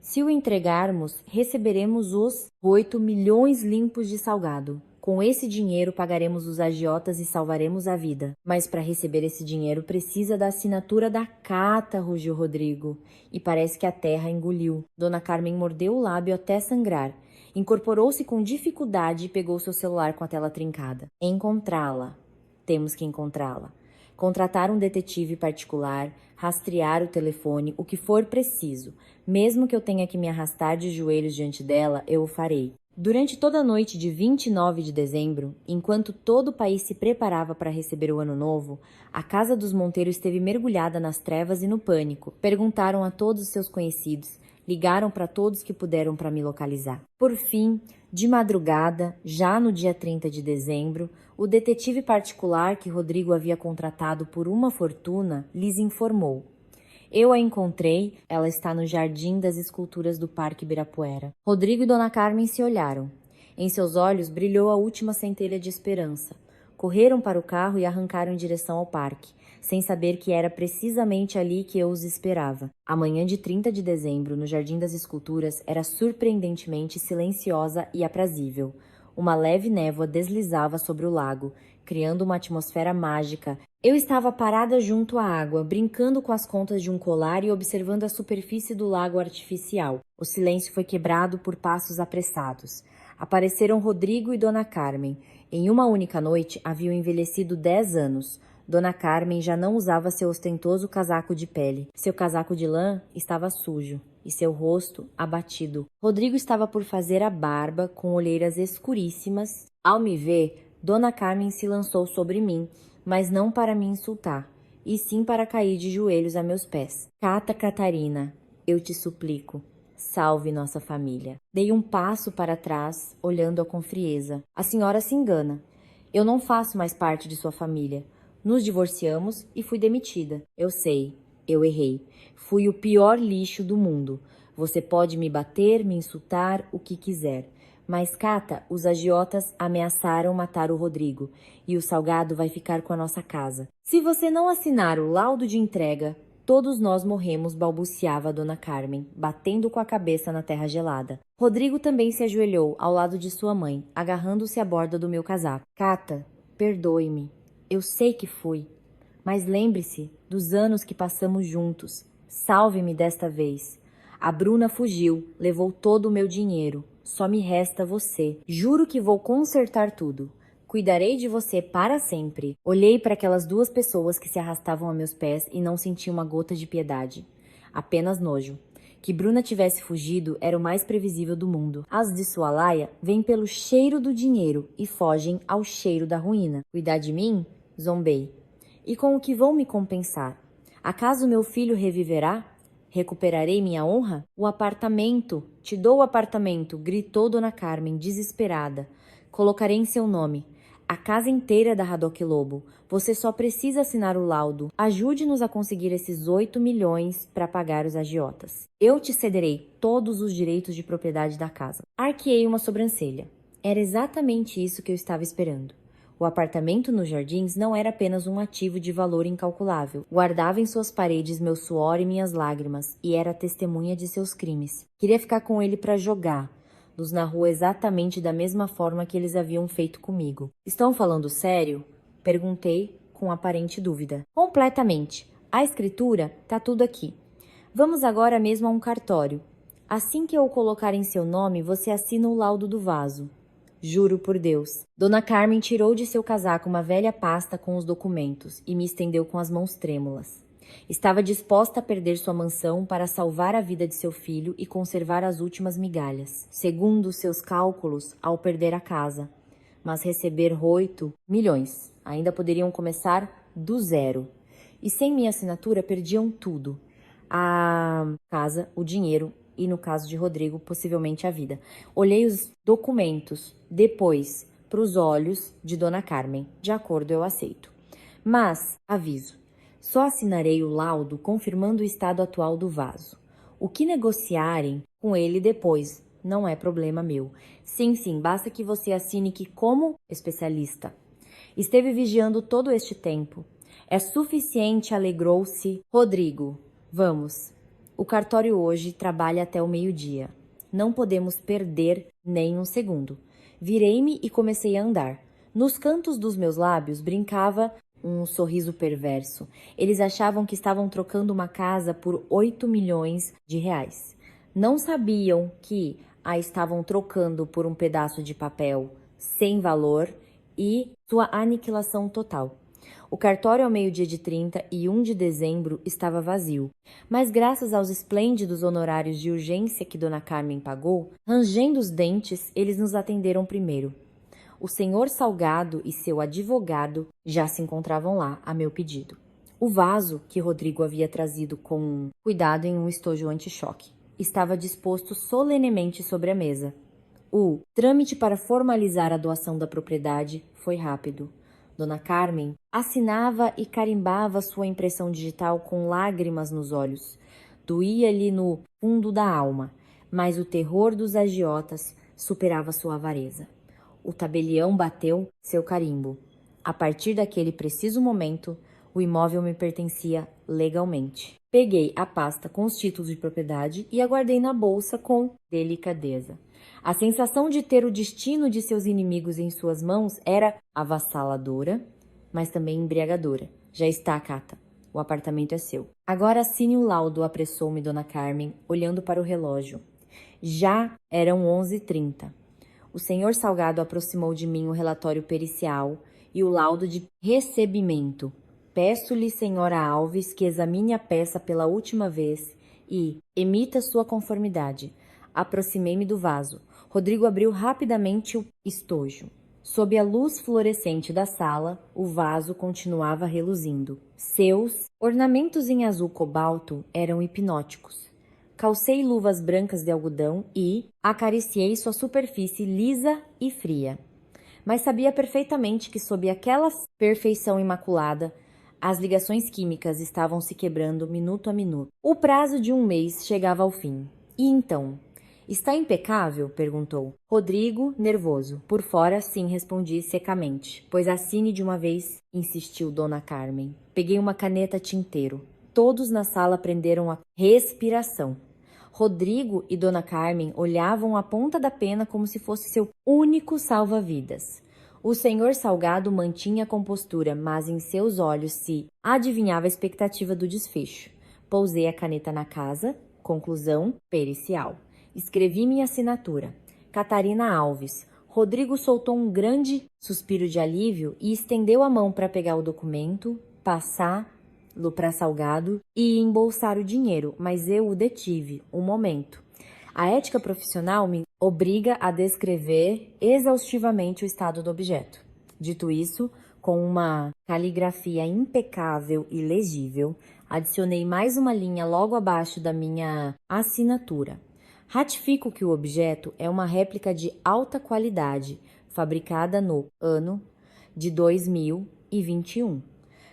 Se o entregarmos, receberemos os 8 milhões limpos de salgado. Com esse dinheiro pagaremos os agiotas e salvaremos a vida. Mas para receber esse dinheiro precisa da assinatura da carta, rugiu Rodrigo. E parece que a terra engoliu. Dona Carmen mordeu o lábio até sangrar. Incorporou-se com dificuldade e pegou seu celular com a tela trincada. Encontrá-la. Temos que encontrá-la. Contratar um detetive particular, rastrear o telefone, o que for preciso. Mesmo que eu tenha que me arrastar de joelhos diante dela, eu o farei. Durante toda a noite de 29 de dezembro, enquanto todo o país se preparava para receber o Ano Novo, a casa dos Monteiro esteve mergulhada nas trevas e no pânico. Perguntaram a todos os seus conhecidos, ligaram para todos que puderam para me localizar. Por fim, de madrugada, já no dia 30 de dezembro, o detetive particular que Rodrigo havia contratado por uma fortuna lhes informou. Eu a encontrei, ela está no Jardim das Esculturas do Parque Ibirapuera. Rodrigo e Dona Carmen se olharam. Em seus olhos brilhou a última centelha de esperança. Correram para o carro e arrancaram em direção ao parque, sem saber que era precisamente ali que eu os esperava. A manhã de 30 de dezembro, no Jardim das Esculturas, era surpreendentemente silenciosa e aprazível. Uma leve névoa deslizava sobre o lago, criando uma atmosfera mágica. Eu estava parada junto à água, brincando com as contas de um colar e observando a superfície do lago artificial. O silêncio foi quebrado por passos apressados. Apareceram Rodrigo e Dona Carmen. Em uma única noite, haviam envelhecido 10 anos. Dona Carmen já não usava seu ostentoso casaco de pele. Seu casaco de lã estava sujo e seu rosto abatido. Rodrigo estava por fazer a barba, com olheiras escuríssimas. Ao me ver, Dona Carmen se lançou sobre mim, mas não para me insultar, e sim para cair de joelhos a meus pés. Cata Catarina, eu te suplico, salve nossa família. Dei um passo para trás, olhando-a com frieza. A senhora se engana. Eu não faço mais parte de sua família. Nos divorciamos e fui demitida. Eu sei, eu errei. Fui o pior lixo do mundo. Você pode me bater, me insultar, o que quiser. Mas, Cata, os agiotas ameaçaram matar o Rodrigo e o Salgado vai ficar com a nossa casa. Se você não assinar o laudo de entrega, todos nós morremos, balbuciava a Dona Carmen, batendo com a cabeça na terra gelada. Rodrigo também se ajoelhou ao lado de sua mãe, agarrando-se à borda do meu casaco. Cata, perdoe-me. Eu sei que fui, mas lembre-se dos anos que passamos juntos. Salve-me desta vez. A Bruna fugiu, levou todo o meu dinheiro. Só me resta você. Juro que vou consertar tudo. Cuidarei de você para sempre. Olhei para aquelas duas pessoas que se arrastavam a meus pés e não senti uma gota de piedade. Apenas nojo. Que Bruna tivesse fugido era o mais previsível do mundo. As de sua laia vêm pelo cheiro do dinheiro e fogem ao cheiro da ruína. Cuidar de mim? Zombei. E com o que vão me compensar? Acaso meu filho reviverá? Recuperarei minha honra? O apartamento! Te dou o apartamento! Gritou Dona Carmen, desesperada. Colocarei em seu nome. A casa inteira da Haddock Lobo. Você só precisa assinar o laudo. Ajude-nos a conseguir esses 8 milhões para pagar os agiotas. Eu te cederei todos os direitos de propriedade da casa. Arqueei uma sobrancelha. Era exatamente isso que eu estava esperando. O apartamento nos Jardins não era apenas um ativo de valor incalculável. Guardava em suas paredes meu suor e minhas lágrimas, e era testemunha de seus crimes. Queria ficar com ele para jogar-nos na rua exatamente da mesma forma que eles haviam feito comigo. Estão falando sério? Perguntei com aparente dúvida. Completamente. A escritura tá tudo aqui. Vamos agora mesmo a um cartório. Assim que eu o colocar em seu nome, você assina o laudo do vaso. Juro por Deus. Dona Carmen tirou de seu casaco uma velha pasta com os documentos e me estendeu com as mãos trêmulas. Estava disposta a perder sua mansão para salvar a vida de seu filho e conservar as últimas migalhas, segundo seus cálculos, ao perder a casa. Mas receber 8 milhões. Ainda poderiam começar do zero. E sem minha assinatura perdiam tudo. A casa, o dinheiro e, no caso de Rodrigo, possivelmente a vida. Olhei os documentos, depois, para os olhos de Dona Carmen. De acordo, eu aceito. Mas, aviso, só assinarei o laudo confirmando o estado atual do vaso. O que negociarem com ele depois não é problema meu. Sim, basta que você assine que, como especialista, esteve vigiando todo este tempo. É suficiente, alegrou-se Rodrigo. Vamos. O cartório hoje trabalha até o meio-dia. Não podemos perder nem um segundo. Virei-me e comecei a andar. Nos cantos dos meus lábios brincava um sorriso perverso. Eles achavam que estavam trocando uma casa por 8 milhões de reais. Não sabiam que a estavam trocando por um pedaço de papel sem valor e sua aniquilação total. O cartório ao meio-dia de 30 e 1 de dezembro estava vazio, mas graças aos esplêndidos honorários de urgência que Dona Carmen pagou, rangendo os dentes, eles nos atenderam primeiro. O senhor Salgado e seu advogado já se encontravam lá, a meu pedido. O vaso que Rodrigo havia trazido com cuidado em um estojo anti-choque estava disposto solenemente sobre a mesa. O trâmite para formalizar a doação da propriedade foi rápido. Dona Carmen assinava e carimbava sua impressão digital com lágrimas nos olhos. Doía-lhe no fundo da alma, mas o terror dos agiotas superava sua avareza. O tabelião bateu seu carimbo. A partir daquele preciso momento, o imóvel me pertencia legalmente. Peguei a pasta com os títulos de propriedade e a guardei na bolsa com delicadeza. A sensação de ter o destino de seus inimigos em suas mãos era avassaladora, mas também embriagadora. Já está, Cata. O apartamento é seu. Agora assine o laudo, apressou-me Dona Carmen, olhando para o relógio. Já eram 11h30. O senhor Salgado aproximou de mim o relatório pericial e o laudo de recebimento. Peço-lhe, senhora Alves, que examine a peça pela última vez e emita sua conformidade. Aproximei-me do vaso. Rodrigo abriu rapidamente o estojo. Sob a luz fluorescente da sala, o vaso continuava reluzindo. Seus ornamentos em azul cobalto eram hipnóticos. Calcei luvas brancas de algodão e acariciei sua superfície lisa e fria. Mas sabia perfeitamente que sob aquela perfeição imaculada, as ligações químicas estavam se quebrando minuto a minuto. O prazo de 1 mês chegava ao fim. E então? Está impecável? Perguntou. Rodrigo, nervoso. Por fora, sim, respondi secamente. Pois assine de uma vez, insistiu Dona Carmen. Peguei uma caneta tinteiro. Todos na sala prenderam a respiração. Rodrigo e Dona Carmen olhavam a ponta da pena como se fosse seu único salva-vidas. O senhor Salgado mantinha a compostura, mas em seus olhos se adivinhava a expectativa do desfecho. Pousei a caneta na casa. Conclusão pericial. Escrevi minha assinatura. Catarina Alves. Rodrigo soltou grande suspiro de alívio e estendeu a mão para pegar o documento, passá-lo para Salgado e embolsar o dinheiro, mas eu o detive. Um momento. A ética profissional me obriga a descrever exaustivamente o estado do objeto. Dito isso, com uma caligrafia impecável e legível, adicionei mais uma linha logo abaixo da minha assinatura. Ratifico que o objeto é uma réplica de alta qualidade, fabricada no ano de 2021.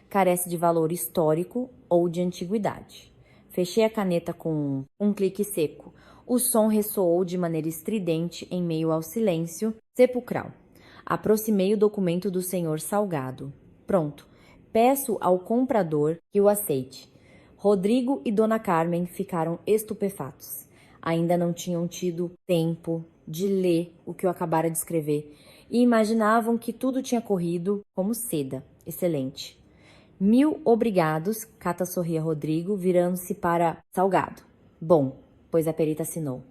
Carece de valor histórico ou de antiguidade. Fechei a caneta com um clique seco. O som ressoou de maneira estridente em meio ao silêncio sepulcral. Aproximei o documento do senhor Salgado. Pronto. Peço ao comprador que o aceite. Rodrigo e Dona Carmen ficaram estupefatos. Ainda não tinham tido tempo de ler o que eu acabara de escrever e imaginavam que tudo tinha corrido como seda. Excelente. 1000 obrigados, Cata sorria Rodrigo, virando-se para Salgado. Bom, pois a perita assinou.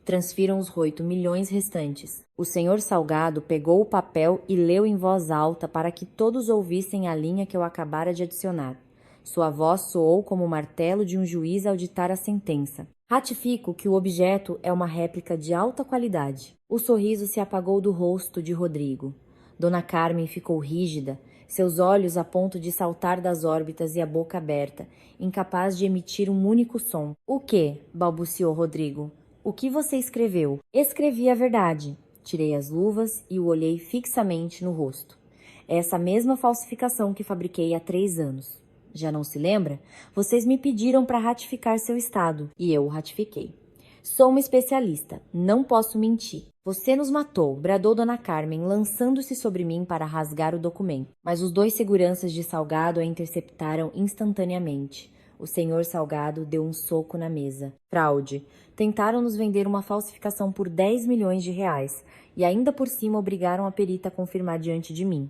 Transfiram os 8 milhões restantes. O senhor Salgado pegou o papel e leu em voz alta para que todos ouvissem a linha que eu acabara de adicionar. Sua voz soou como o martelo de um juiz ao ditar a sentença. Ratifico que o objeto é uma réplica de alta qualidade. O sorriso se apagou do rosto de Rodrigo. Dona Carmen ficou rígida, seus olhos a ponto de saltar das órbitas e a boca aberta, incapaz de emitir um único som. O quê? Balbuciou Rodrigo. O que você escreveu? Escrevi a verdade. Tirei as luvas e o olhei fixamente no rosto. É essa mesma falsificação que fabriquei há 3 anos. Já não se lembra? Vocês me pediram para ratificar seu estado e eu o ratifiquei. Sou uma especialista, não posso mentir. Você nos matou, bradou Dona Carmen, lançando-se sobre mim para rasgar o documento. Mas os 2 seguranças de Salgado a interceptaram instantaneamente. O senhor Salgado deu um soco na mesa. Fraude. Tentaram nos vender uma falsificação por 10 milhões de reais e ainda por cima obrigaram a perita a confirmar diante de mim.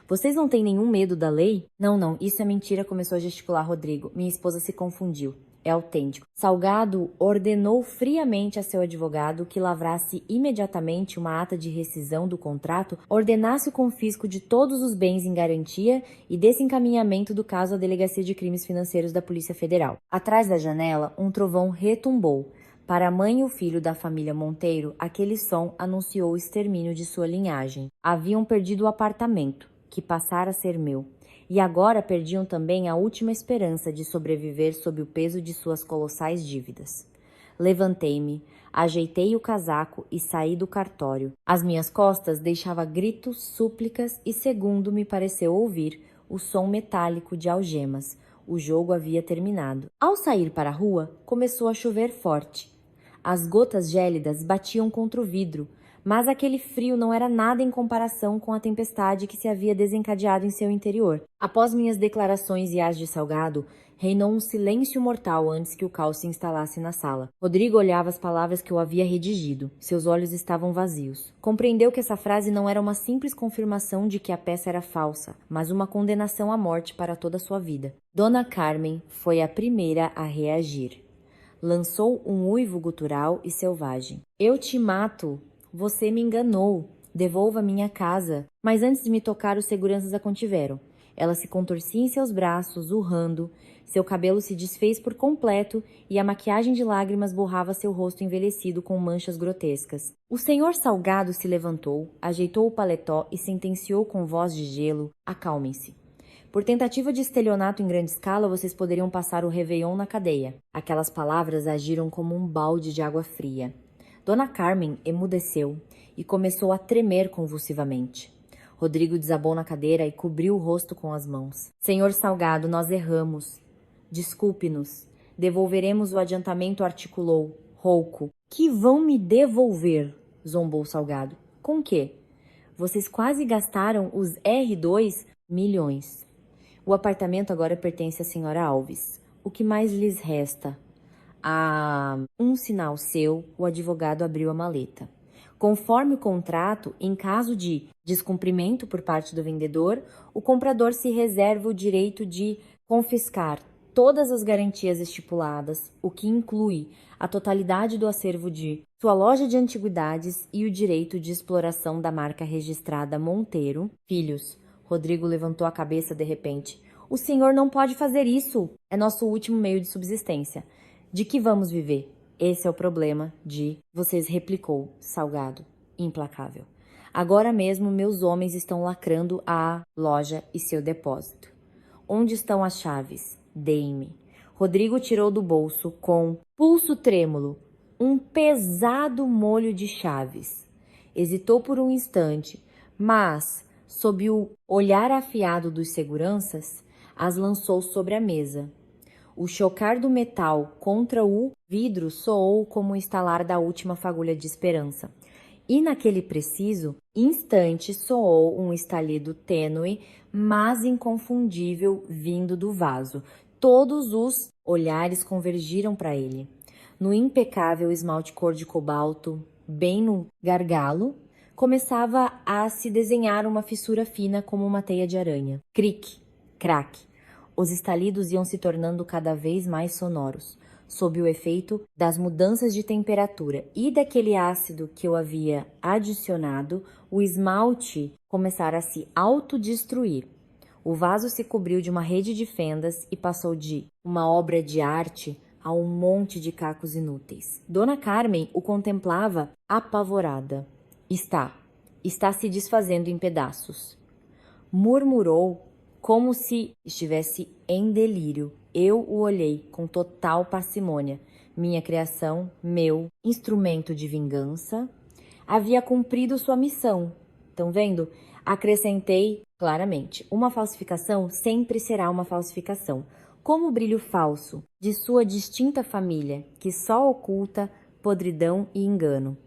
Vocês não têm nenhum medo da lei? Não, isso é mentira, começou a gesticular Rodrigo. Minha esposa se confundiu. É autêntico. Salgado ordenou friamente a seu advogado que lavrasse imediatamente uma ata de rescisão do contrato, ordenasse o confisco de todos os bens em garantia e desencaminhamento do caso à Delegacia de Crimes Financeiros da Polícia Federal. Atrás da janela, um trovão retumbou. Para a mãe e o filho da família Monteiro, aquele som anunciou o extermínio de sua linhagem. Haviam perdido o apartamento, que passara a ser meu. E agora perdiam também a última esperança de sobreviver sob o peso de suas colossais dívidas. Levantei-me, ajeitei o casaco e saí do cartório. Às minhas costas deixava gritos, súplicas e, segundo me pareceu ouvir, o som metálico de algemas. O jogo havia terminado. Ao sair para a rua, começou a chover forte. As gotas gélidas batiam contra o vidro, Mas aquele frio não era nada em comparação com a tempestade que se havia desencadeado em seu interior. Após minhas declarações e as de Salgado, reinou um silêncio mortal antes que o caos se instalasse na sala. Rodrigo olhava as palavras que eu havia redigido. Seus olhos estavam vazios. Compreendeu que essa frase não era uma simples confirmação de que a peça era falsa, mas uma condenação à morte para toda a sua vida. Dona Carmen foi a primeira a reagir. Lançou um uivo gutural e selvagem. Eu te mato! Você me enganou! Devolva minha casa! Mas antes de me tocar, os seguranças a contiveram. Ela se contorcia em seus braços, urrando. Seu cabelo se desfez por completo e a maquiagem de lágrimas borrava seu rosto envelhecido com manchas grotescas. O senhor Salgado se levantou, ajeitou o paletó e sentenciou com voz de gelo: acalmem-se. Por tentativa de estelionato em grande escala, vocês poderiam passar o Réveillon na cadeia. Aquelas palavras agiram como um balde de água fria. Dona Carmen emudeceu e começou a tremer convulsivamente. Rodrigo desabou na cadeira e cobriu o rosto com as mãos. Senhor Salgado, nós erramos. Desculpe-nos. Devolveremos o adiantamento, articulou, rouco. Que vão me devolver? Zombou Salgado. Com quê? Vocês quase gastaram os R2 milhões. O apartamento agora pertence à senhora Alves. O que mais lhes resta? Um sinal seu, o advogado abriu a maleta. Conforme o contrato, em caso de descumprimento por parte do vendedor, o comprador se reserva o direito de confiscar todas as garantias estipuladas, o que inclui a totalidade do acervo de sua loja de antiguidades e o direito de exploração da marca registrada Monteiro Filhos. Rodrigo levantou a cabeça de repente. O senhor não pode fazer isso. É nosso último meio de subsistência. De que vamos viver? Esse é o problema de vocês, replicou Salgado, implacável. Agora mesmo meus homens estão lacrando a loja e seu depósito. Onde estão as chaves? Deem-me. Rodrigo tirou do bolso, com pulso trêmulo, um pesado molho de chaves. Hesitou por um instante, mas, sob o olhar afiado dos seguranças, as lançou sobre a mesa. O chocar do metal contra o vidro soou como o estalar da última fagulha de esperança. E naquele preciso instante soou um estalido tênue, mas inconfundível, vindo do vaso. Todos os olhares convergiram para ele. No impecável esmalte cor de cobalto, bem no gargalo, começava a se desenhar uma fissura fina como uma teia de aranha. Cric, crac. Os estalidos iam se tornando cada vez mais sonoros, sob o efeito das mudanças de temperatura e daquele ácido que eu havia adicionado. O esmalte começara a se autodestruir. O vaso se cobriu de uma rede de fendas e passou de uma obra de arte a um monte de cacos inúteis. Dona Carmen o contemplava apavorada. Está se desfazendo em pedaços. Murmurou como se estivesse em delírio. Eu o olhei com total parcimônia. Minha criação, meu instrumento de vingança, havia cumprido sua missão. Estão vendo? Acrescentei claramente. Uma falsificação sempre será uma falsificação. Como o brilho falso de sua distinta família, que só oculta podridão e engano.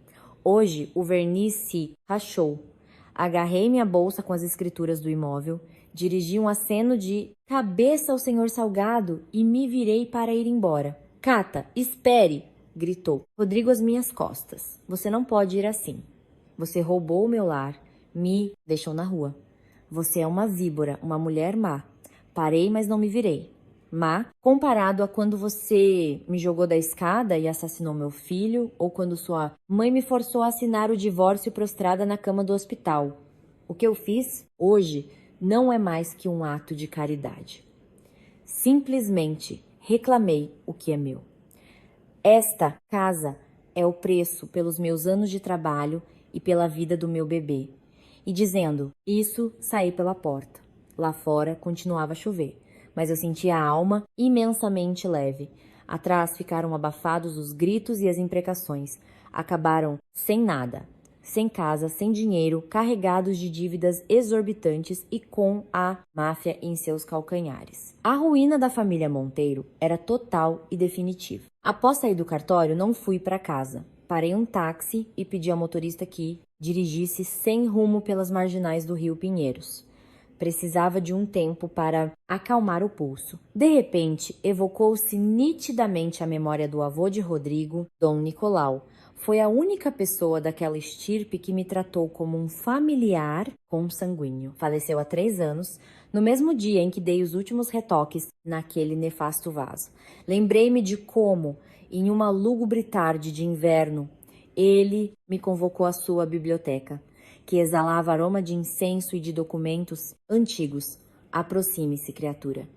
Hoje o verniz se rachou. Agarrei minha bolsa com as escrituras do imóvel, dirigi um aceno de cabeça ao senhor Salgado e me virei para ir embora. Cata, espere! Gritou Rodrigo às minhas costas. Você não pode ir assim. Você roubou o meu lar, me deixou na rua. Você é uma víbora, uma mulher má. Parei, mas não me virei. Má, comparado a quando você me jogou da escada e assassinou meu filho, ou quando sua mãe me forçou a assinar o divórcio prostrada na cama do hospital. O que eu fiz hoje não é mais que um ato de caridade. Simplesmente reclamei o que é meu. Esta casa é o preço pelos meus anos de trabalho e pela vida do meu bebê. E dizendo isso, saí pela porta. Lá fora continuava a chover, mas eu sentia a alma imensamente leve. Atrás ficaram abafados os gritos e as imprecações. Acabaram sem nada, sem casa, sem dinheiro, carregados de dívidas exorbitantes e com a máfia em seus calcanhares. A ruína da família Monteiro era total e definitiva. Após sair do cartório, não fui para casa. Parei um táxi e pedi ao motorista que dirigisse sem rumo pelas marginais do rio Pinheiros. Precisava de um tempo para acalmar o pulso. De repente, evocou-se nitidamente a memória do avô de Rodrigo, Dom Nicolau. Foi a única pessoa daquela estirpe que me tratou como um familiar consanguíneo. Faleceu há 3 anos, no mesmo dia em que dei os últimos retoques naquele nefasto vaso. Lembrei-me de como, em uma lúgubre tarde de inverno, ele me convocou à sua biblioteca, que exalava aroma de incenso e de documentos antigos. Aproxime-se, criatura.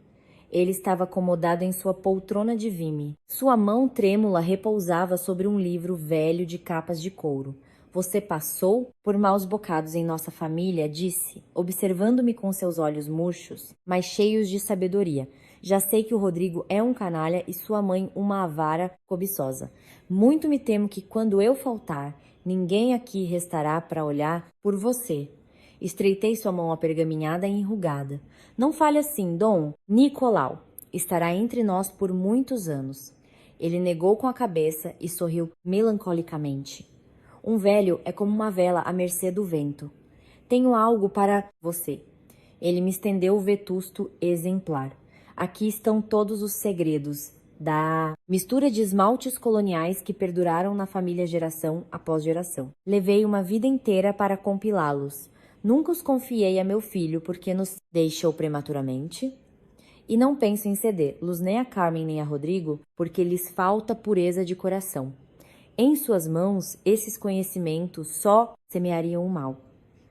Ele estava acomodado em sua poltrona de vime. Sua mão trêmula repousava sobre um livro velho de capas de couro. Você passou por maus bocados em nossa família, disse, observando-me com seus olhos murchos, mas cheios de sabedoria. Já sei que o Rodrigo é um canalha e sua mãe uma avara cobiçosa. Muito me temo que quando eu faltar, ninguém aqui restará para olhar por você. Estreitei sua mão apergaminhada e enrugada. Não fale assim, Dom Nicolau. Estará entre nós por muitos anos. Ele negou com a cabeça e sorriu melancolicamente. Um velho é como uma vela à mercê do vento. Tenho algo para você. Ele me estendeu o vetusto exemplar. Aqui estão todos os segredos da mistura de esmaltes coloniais que perduraram na família geração após geração. Levei uma vida inteira para compilá-los. Nunca os confiei a meu filho porque nos deixou prematuramente. E não penso em ceder-los nem a Carmen nem a Rodrigo porque lhes falta pureza de coração. Em suas mãos, esses conhecimentos só semeariam o mal.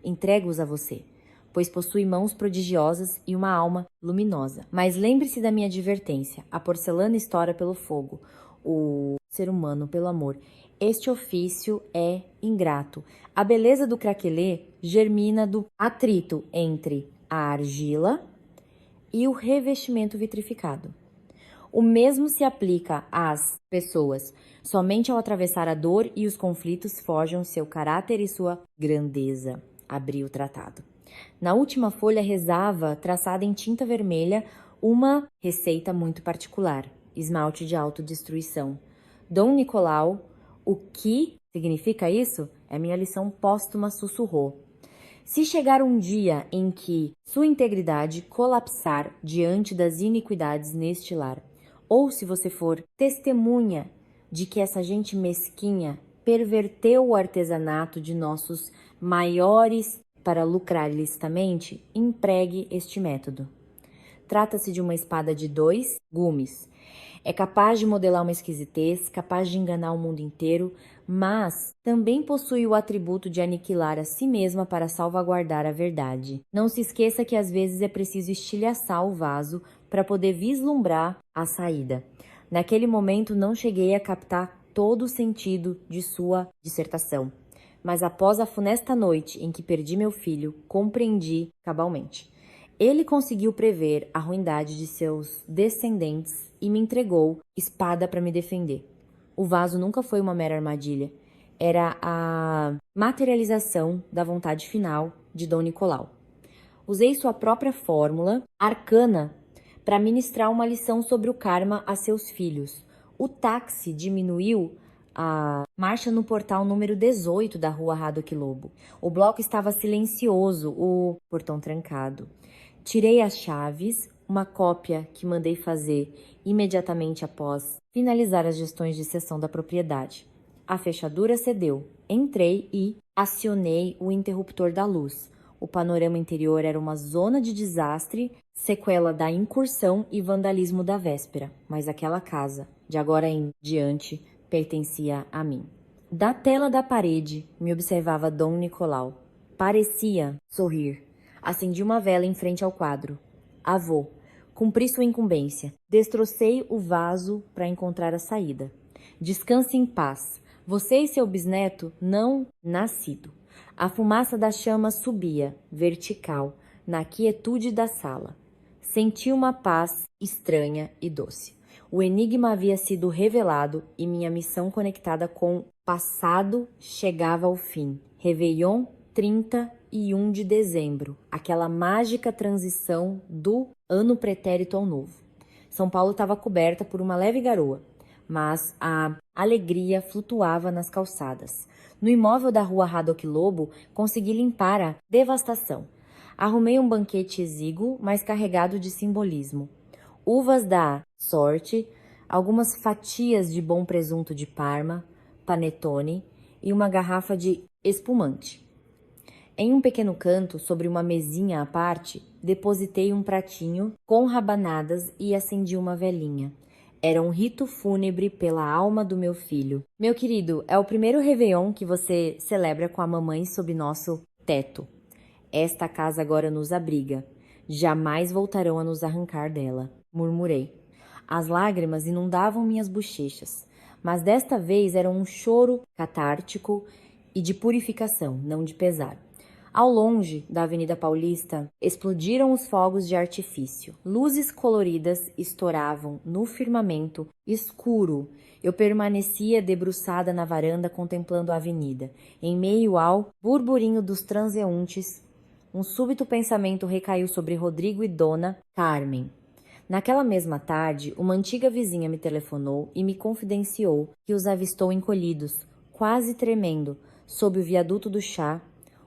Entrego-os a você, pois possui mãos prodigiosas e uma alma luminosa. Mas lembre-se da minha advertência. A porcelana estoura pelo fogo, o ser humano pelo amor. Este ofício é ingrato. A beleza do craquelê germina do atrito entre a argila e o revestimento vitrificado. O mesmo se aplica às pessoas. Somente ao atravessar a dor e os conflitos forjam seu caráter e sua grandeza. Abri o tratado. Na última folha rezava, traçada em tinta vermelha, uma receita muito particular. Esmalte de autodestruição. Dom Nicolau, o que significa isso? É minha lição póstuma, sussurrou. Se chegar um dia em que sua integridade colapsar diante das iniquidades neste lar, ou se você for testemunha de que essa gente mesquinha perverteu o artesanato de nossos maiores para lucrar ilicitamente, empregue este método. Trata-se de uma espada de 2 gumes. É capaz de modelar uma esquisitez, capaz de enganar o mundo inteiro, mas também possui o atributo de aniquilar a si mesma para salvaguardar a verdade. Não se esqueça que às vezes é preciso estilhaçar o vaso para poder vislumbrar a saída. Naquele momento não cheguei a captar todo o sentido de sua dissertação, mas após a funesta noite em que perdi meu filho, compreendi cabalmente. Ele conseguiu prever a ruindade de seus descendentes e me entregou espada para me defender. O vaso nunca foi uma mera armadilha. Era a materialização da vontade final de Dom Nicolau. Usei sua própria fórmula arcana para ministrar uma lição sobre o karma a seus filhos. O táxi diminuiu a marcha no portal número 18 da rua Haddock Lobo. O bloco estava silencioso, o portão trancado. Tirei as chaves, uma cópia que mandei fazer imediatamente após finalizar as gestões de cessão da propriedade. A fechadura cedeu. Entrei e acionei o interruptor da luz. O panorama interior era uma zona de desastre, sequela da incursão e vandalismo da véspera. Mas aquela casa, de agora em diante, pertencia a mim. Da tela da parede, me observava Dom Nicolau. Parecia sorrir. Acendi uma vela em frente ao quadro. Avô, cumpri sua incumbência. Destrocei o vaso para encontrar a saída. Descanse em paz. Você e seu bisneto não nascido. A fumaça da chama subia, vertical, na quietude da sala. Senti uma paz estranha e doce. O enigma havia sido revelado e minha missão conectada com o passado chegava ao fim. Réveillon 31 de dezembro, aquela mágica transição do ano pretérito ao novo. São Paulo estava coberta por uma leve garoa, mas a alegria flutuava nas calçadas. No imóvel da rua Haddock Lobo, consegui limpar a devastação. Arrumei um banquete exíguo, mas carregado de simbolismo. Uvas da sorte, algumas fatias de bom presunto de Parma, panetone e uma garrafa de espumante. Em um pequeno canto, sobre uma mesinha à parte, depositei um pratinho com rabanadas e acendi uma velinha. Era um rito fúnebre pela alma do meu filho. Meu querido, é o primeiro Réveillon que você celebra com a mamãe sob nosso teto. Esta casa agora nos abriga. Jamais voltarão a nos arrancar dela, murmurei. As lágrimas inundavam minhas bochechas, mas desta vez era um choro catártico e de purificação, não de pesar. Ao longe da Avenida Paulista, explodiram os fogos de artifício. Luzes coloridas estouravam no firmamento escuro. Eu permanecia debruçada na varanda contemplando a avenida. Em meio ao burburinho dos transeuntes, um súbito pensamento recaiu sobre Rodrigo e Dona Carmen. Naquela mesma tarde, uma antiga vizinha me telefonou e me confidenciou que os avistou encolhidos, quase tremendo, sob o viaduto do chá,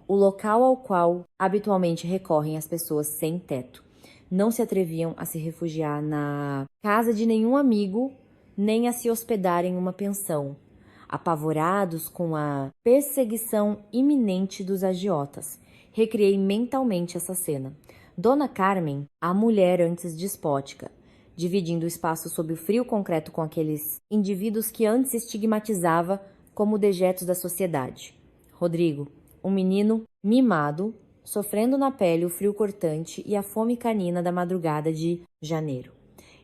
o local ao qual habitualmente recorrem as pessoas sem teto. Não se atreviam a se refugiar na casa de nenhum amigo, nem a se hospedar em uma pensão, apavorados com a perseguição iminente dos agiotas. Recriei mentalmente essa cena. Dona Carmen, a mulher antes despótica, dividindo o espaço sob o frio concreto com aqueles indivíduos que antes estigmatizava como dejetos da sociedade. Rodrigo, um menino mimado, sofrendo na pele o frio cortante e a fome canina da madrugada de janeiro.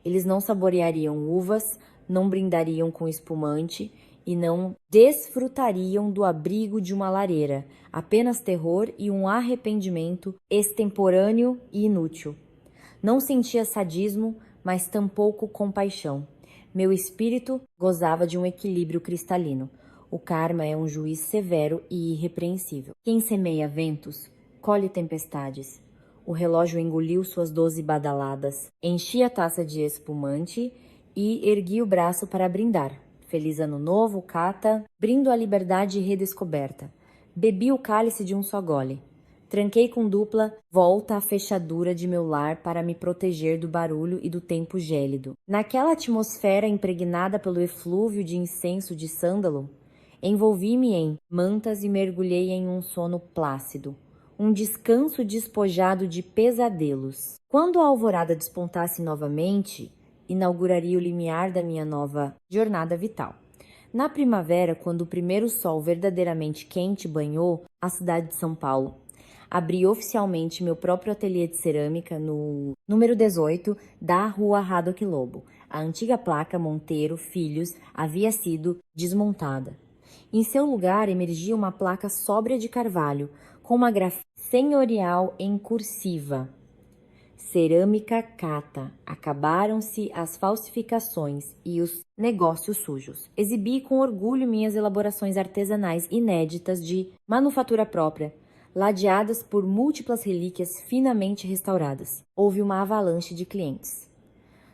Eles não saboreariam uvas, não brindariam com espumante e não desfrutariam do abrigo de uma lareira, apenas terror e um arrependimento extemporâneo e inútil. Não sentia sadismo, mas tampouco compaixão. Meu espírito gozava de um equilíbrio cristalino. O karma é um juiz severo e irrepreensível. Quem semeia ventos, colhe tempestades. O relógio engoliu suas 12 badaladas. Enchi a taça de espumante e ergui o braço para brindar. Feliz ano novo, Cata. Brindo a liberdade redescoberta. Bebi o cálice de um só gole. Tranquei com dupla volta a fechadura de meu lar para me proteger do barulho e do tempo gélido. Naquela atmosfera impregnada pelo eflúvio de incenso de sândalo, envolvi-me em mantas e mergulhei em um sono plácido, um descanso despojado de pesadelos. Quando a alvorada despontasse novamente, inauguraria o limiar da minha nova jornada vital. Na primavera, quando o primeiro sol verdadeiramente quente banhou a cidade de São Paulo, abri oficialmente meu próprio ateliê de cerâmica no número 18 da rua Haddock Lobo. A antiga placa Monteiro Filhos havia sido desmontada. Em seu lugar emergia uma placa sóbria de carvalho, com uma grafia senhorial em cursiva. Cerâmica Cata. Acabaram-se as falsificações e os negócios sujos. Exibi com orgulho minhas elaborações artesanais inéditas de manufatura própria, ladeadas por múltiplas relíquias finamente restauradas. Houve uma avalanche de clientes.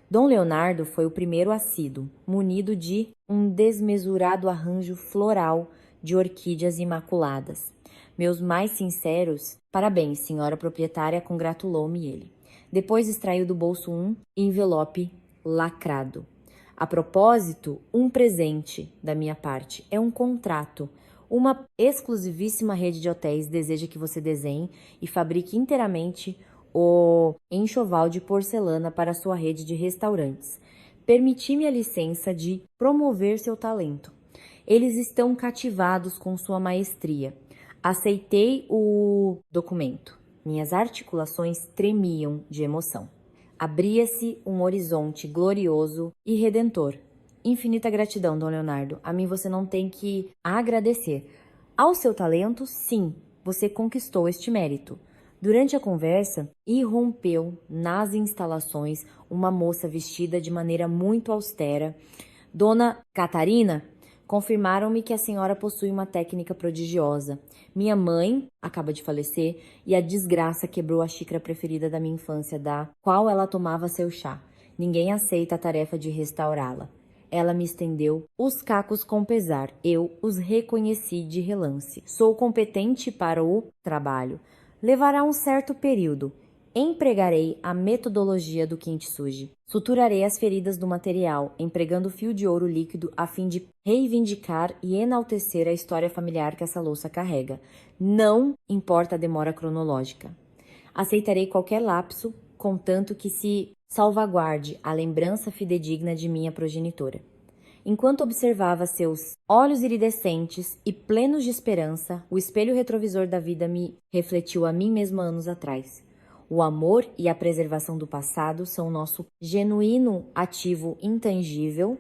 Dom Leonardo foi o primeiro assíduo, munido de um desmesurado arranjo floral de orquídeas imaculadas. Meus mais sinceros parabéns, senhora proprietária, congratulou-me ele. Depois extraiu do bolso um envelope lacrado. A propósito, um presente da minha parte. É um contrato. Uma exclusivíssima rede de hotéis deseja que você desenhe e fabrique inteiramente o enxoval de porcelana para sua rede de restaurantes. Permiti-me a licença de promover seu talento. Eles estão cativados com sua maestria. Aceitei o documento. Minhas articulações tremiam de emoção. Abria-se um horizonte glorioso e redentor. Infinita gratidão, Dom Leonardo. A mim você não tem que agradecer. Ao seu talento, sim, você conquistou este mérito. Durante a conversa, irrompeu nas instalações uma moça vestida de maneira muito austera. Dona Catarina, confirmaram-me que a senhora possui uma técnica prodigiosa. Minha mãe acaba de falecer e a desgraça quebrou a xícara preferida da minha infância, da qual ela tomava seu chá. Ninguém aceita a tarefa de restaurá-la. Ela me estendeu os cacos com pesar. Eu os reconheci de relance. Sou competente para o trabalho. Levará um certo período. Empregarei a metodologia do kintsugi. Suturarei as feridas do material, empregando fio de ouro líquido a fim de reivindicar e enaltecer a história familiar que essa louça carrega. Não importa a demora cronológica. Aceitarei qualquer lapso, contanto que se salvaguarde a lembrança fidedigna de minha progenitora. Enquanto observava seus olhos iridescentes e plenos de esperança, o espelho retrovisor da vida me refletiu a mim mesma anos atrás. O amor e a preservação do passado são nosso genuíno ativo intangível,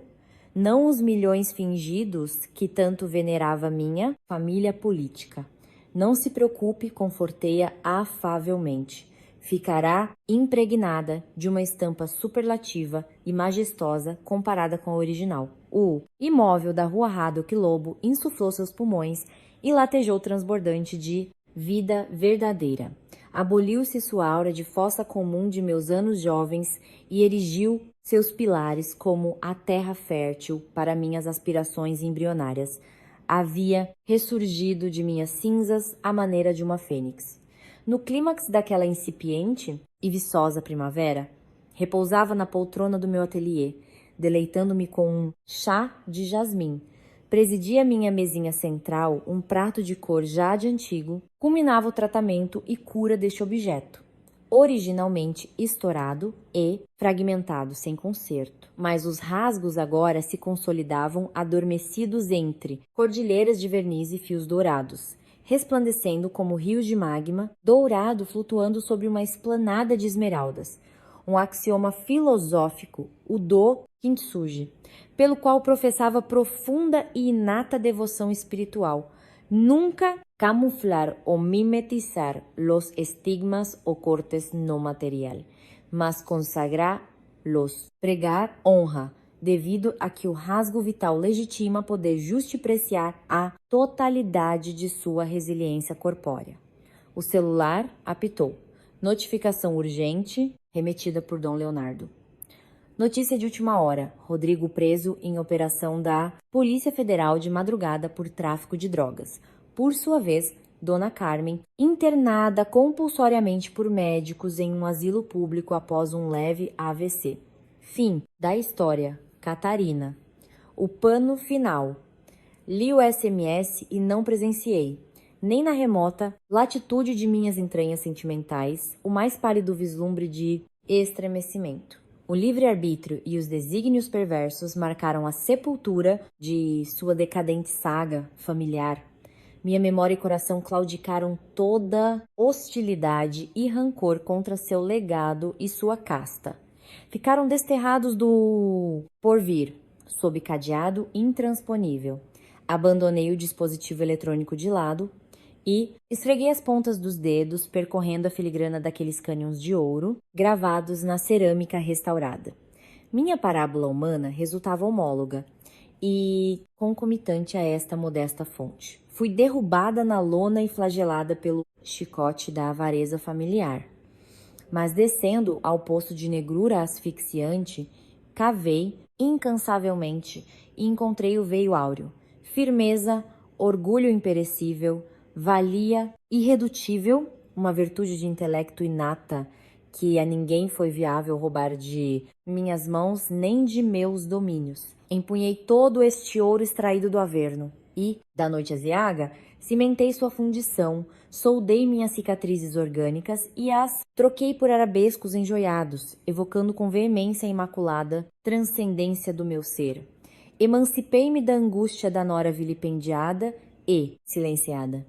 não os milhões fingidos que tanto venerava minha família política. Não se preocupe, confortei-a afavelmente. Ficará impregnada de uma estampa superlativa e majestosa comparada com a original. O imóvel da rua Haddock Lobo insuflou seus pulmões e latejou transbordante de vida verdadeira. Aboliu-se sua aura de fossa comum de meus anos jovens e erigiu seus pilares como a terra fértil para minhas aspirações embrionárias. Havia ressurgido de minhas cinzas à maneira de uma fênix. No clímax daquela incipiente e viçosa primavera, repousava na poltrona do meu ateliê, deleitando-me com um chá de jasmim. Presidia minha mesinha central um prato de cor já de antigo, culminava o tratamento e cura deste objeto, originalmente estourado e fragmentado sem conserto. Mas os rasgos agora se consolidavam adormecidos entre cordilheiras de verniz e fios dourados, resplandecendo como rios de magma, dourado flutuando sobre uma esplanada de esmeraldas. Um axioma filosófico, o do kintsugi, pelo qual professava profunda e inata devoção espiritual. Nunca camuflar o mimetizar los estigmas o cortes no material, mas consagrar-los, pregar honra, devido a que o rasgo vital legitima poder justipreciar a totalidade de sua resiliência corpórea. O celular apitou. Notificação urgente, remetida por Dom Leonardo. Notícia de última hora. Rodrigo preso em operação da Polícia Federal de madrugada por tráfico de drogas. Por sua vez, Dona Carmen, internada compulsoriamente por médicos em um asilo público após um leve AVC. Fim da história. Catarina. O pano final. Li o SMS e não presenciei, nem na remota latitude de minhas entranhas sentimentais, o mais pálido vislumbre de estremecimento. O livre-arbítrio e os desígnios perversos marcaram a sepultura de sua decadente saga familiar. Minha memória e coração claudicaram toda hostilidade e rancor contra seu legado e sua casta. Ficaram desterrados do porvir, sob cadeado intransponível. Abandonei o dispositivo eletrônico de lado e esfreguei as pontas dos dedos percorrendo a filigrana daqueles cânions de ouro gravados na cerâmica restaurada. Minha parábola humana resultava homóloga e concomitante a esta modesta fonte. Fui derrubada na lona e flagelada pelo chicote da avareza familiar. Mas descendo ao poço de negrura asfixiante, cavei incansavelmente e encontrei o veio áureo. Firmeza, orgulho imperecível, valia irredutível, uma virtude de intelecto inata que a ninguém foi viável roubar de minhas mãos nem de meus domínios. Empunhei todo este ouro extraído do Averno e, da noite aziaga, cimentei sua fundição, soldei minhas cicatrizes orgânicas e as troquei por arabescos enjoiados, evocando com veemência a imaculada transcendência do meu ser. Emancipei-me da angústia da nora vilipendiada e silenciada.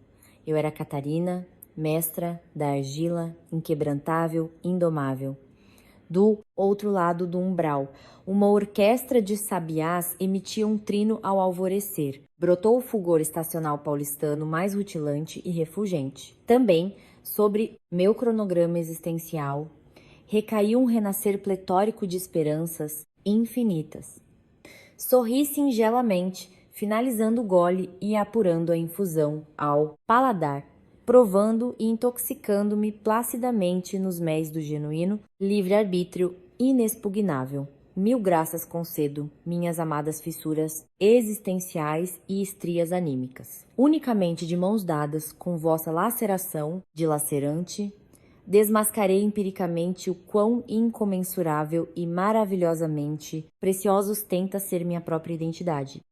Eu era Catarina, mestra da argila, inquebrantável, indomável. Do outro lado do umbral, uma orquestra de sabiás emitia um trino ao alvorecer. Brotou o fulgor estacional paulistano mais rutilante e refulgente. Também, sobre meu cronograma existencial, recaiu um renascer pletórico de esperanças infinitas. Sorri singelamente, finalizando o gole e apurando a infusão ao paladar, provando e intoxicando-me placidamente nos méis do genuíno livre-arbítrio inexpugnável. mil graças concedo, minhas amadas fissuras existenciais e estrias anímicas. Unicamente de mãos dadas com vossa laceração, dilacerante, desmascarei empiricamente o quão incomensurável e maravilhosamente preciosos tenta ser minha própria identidade.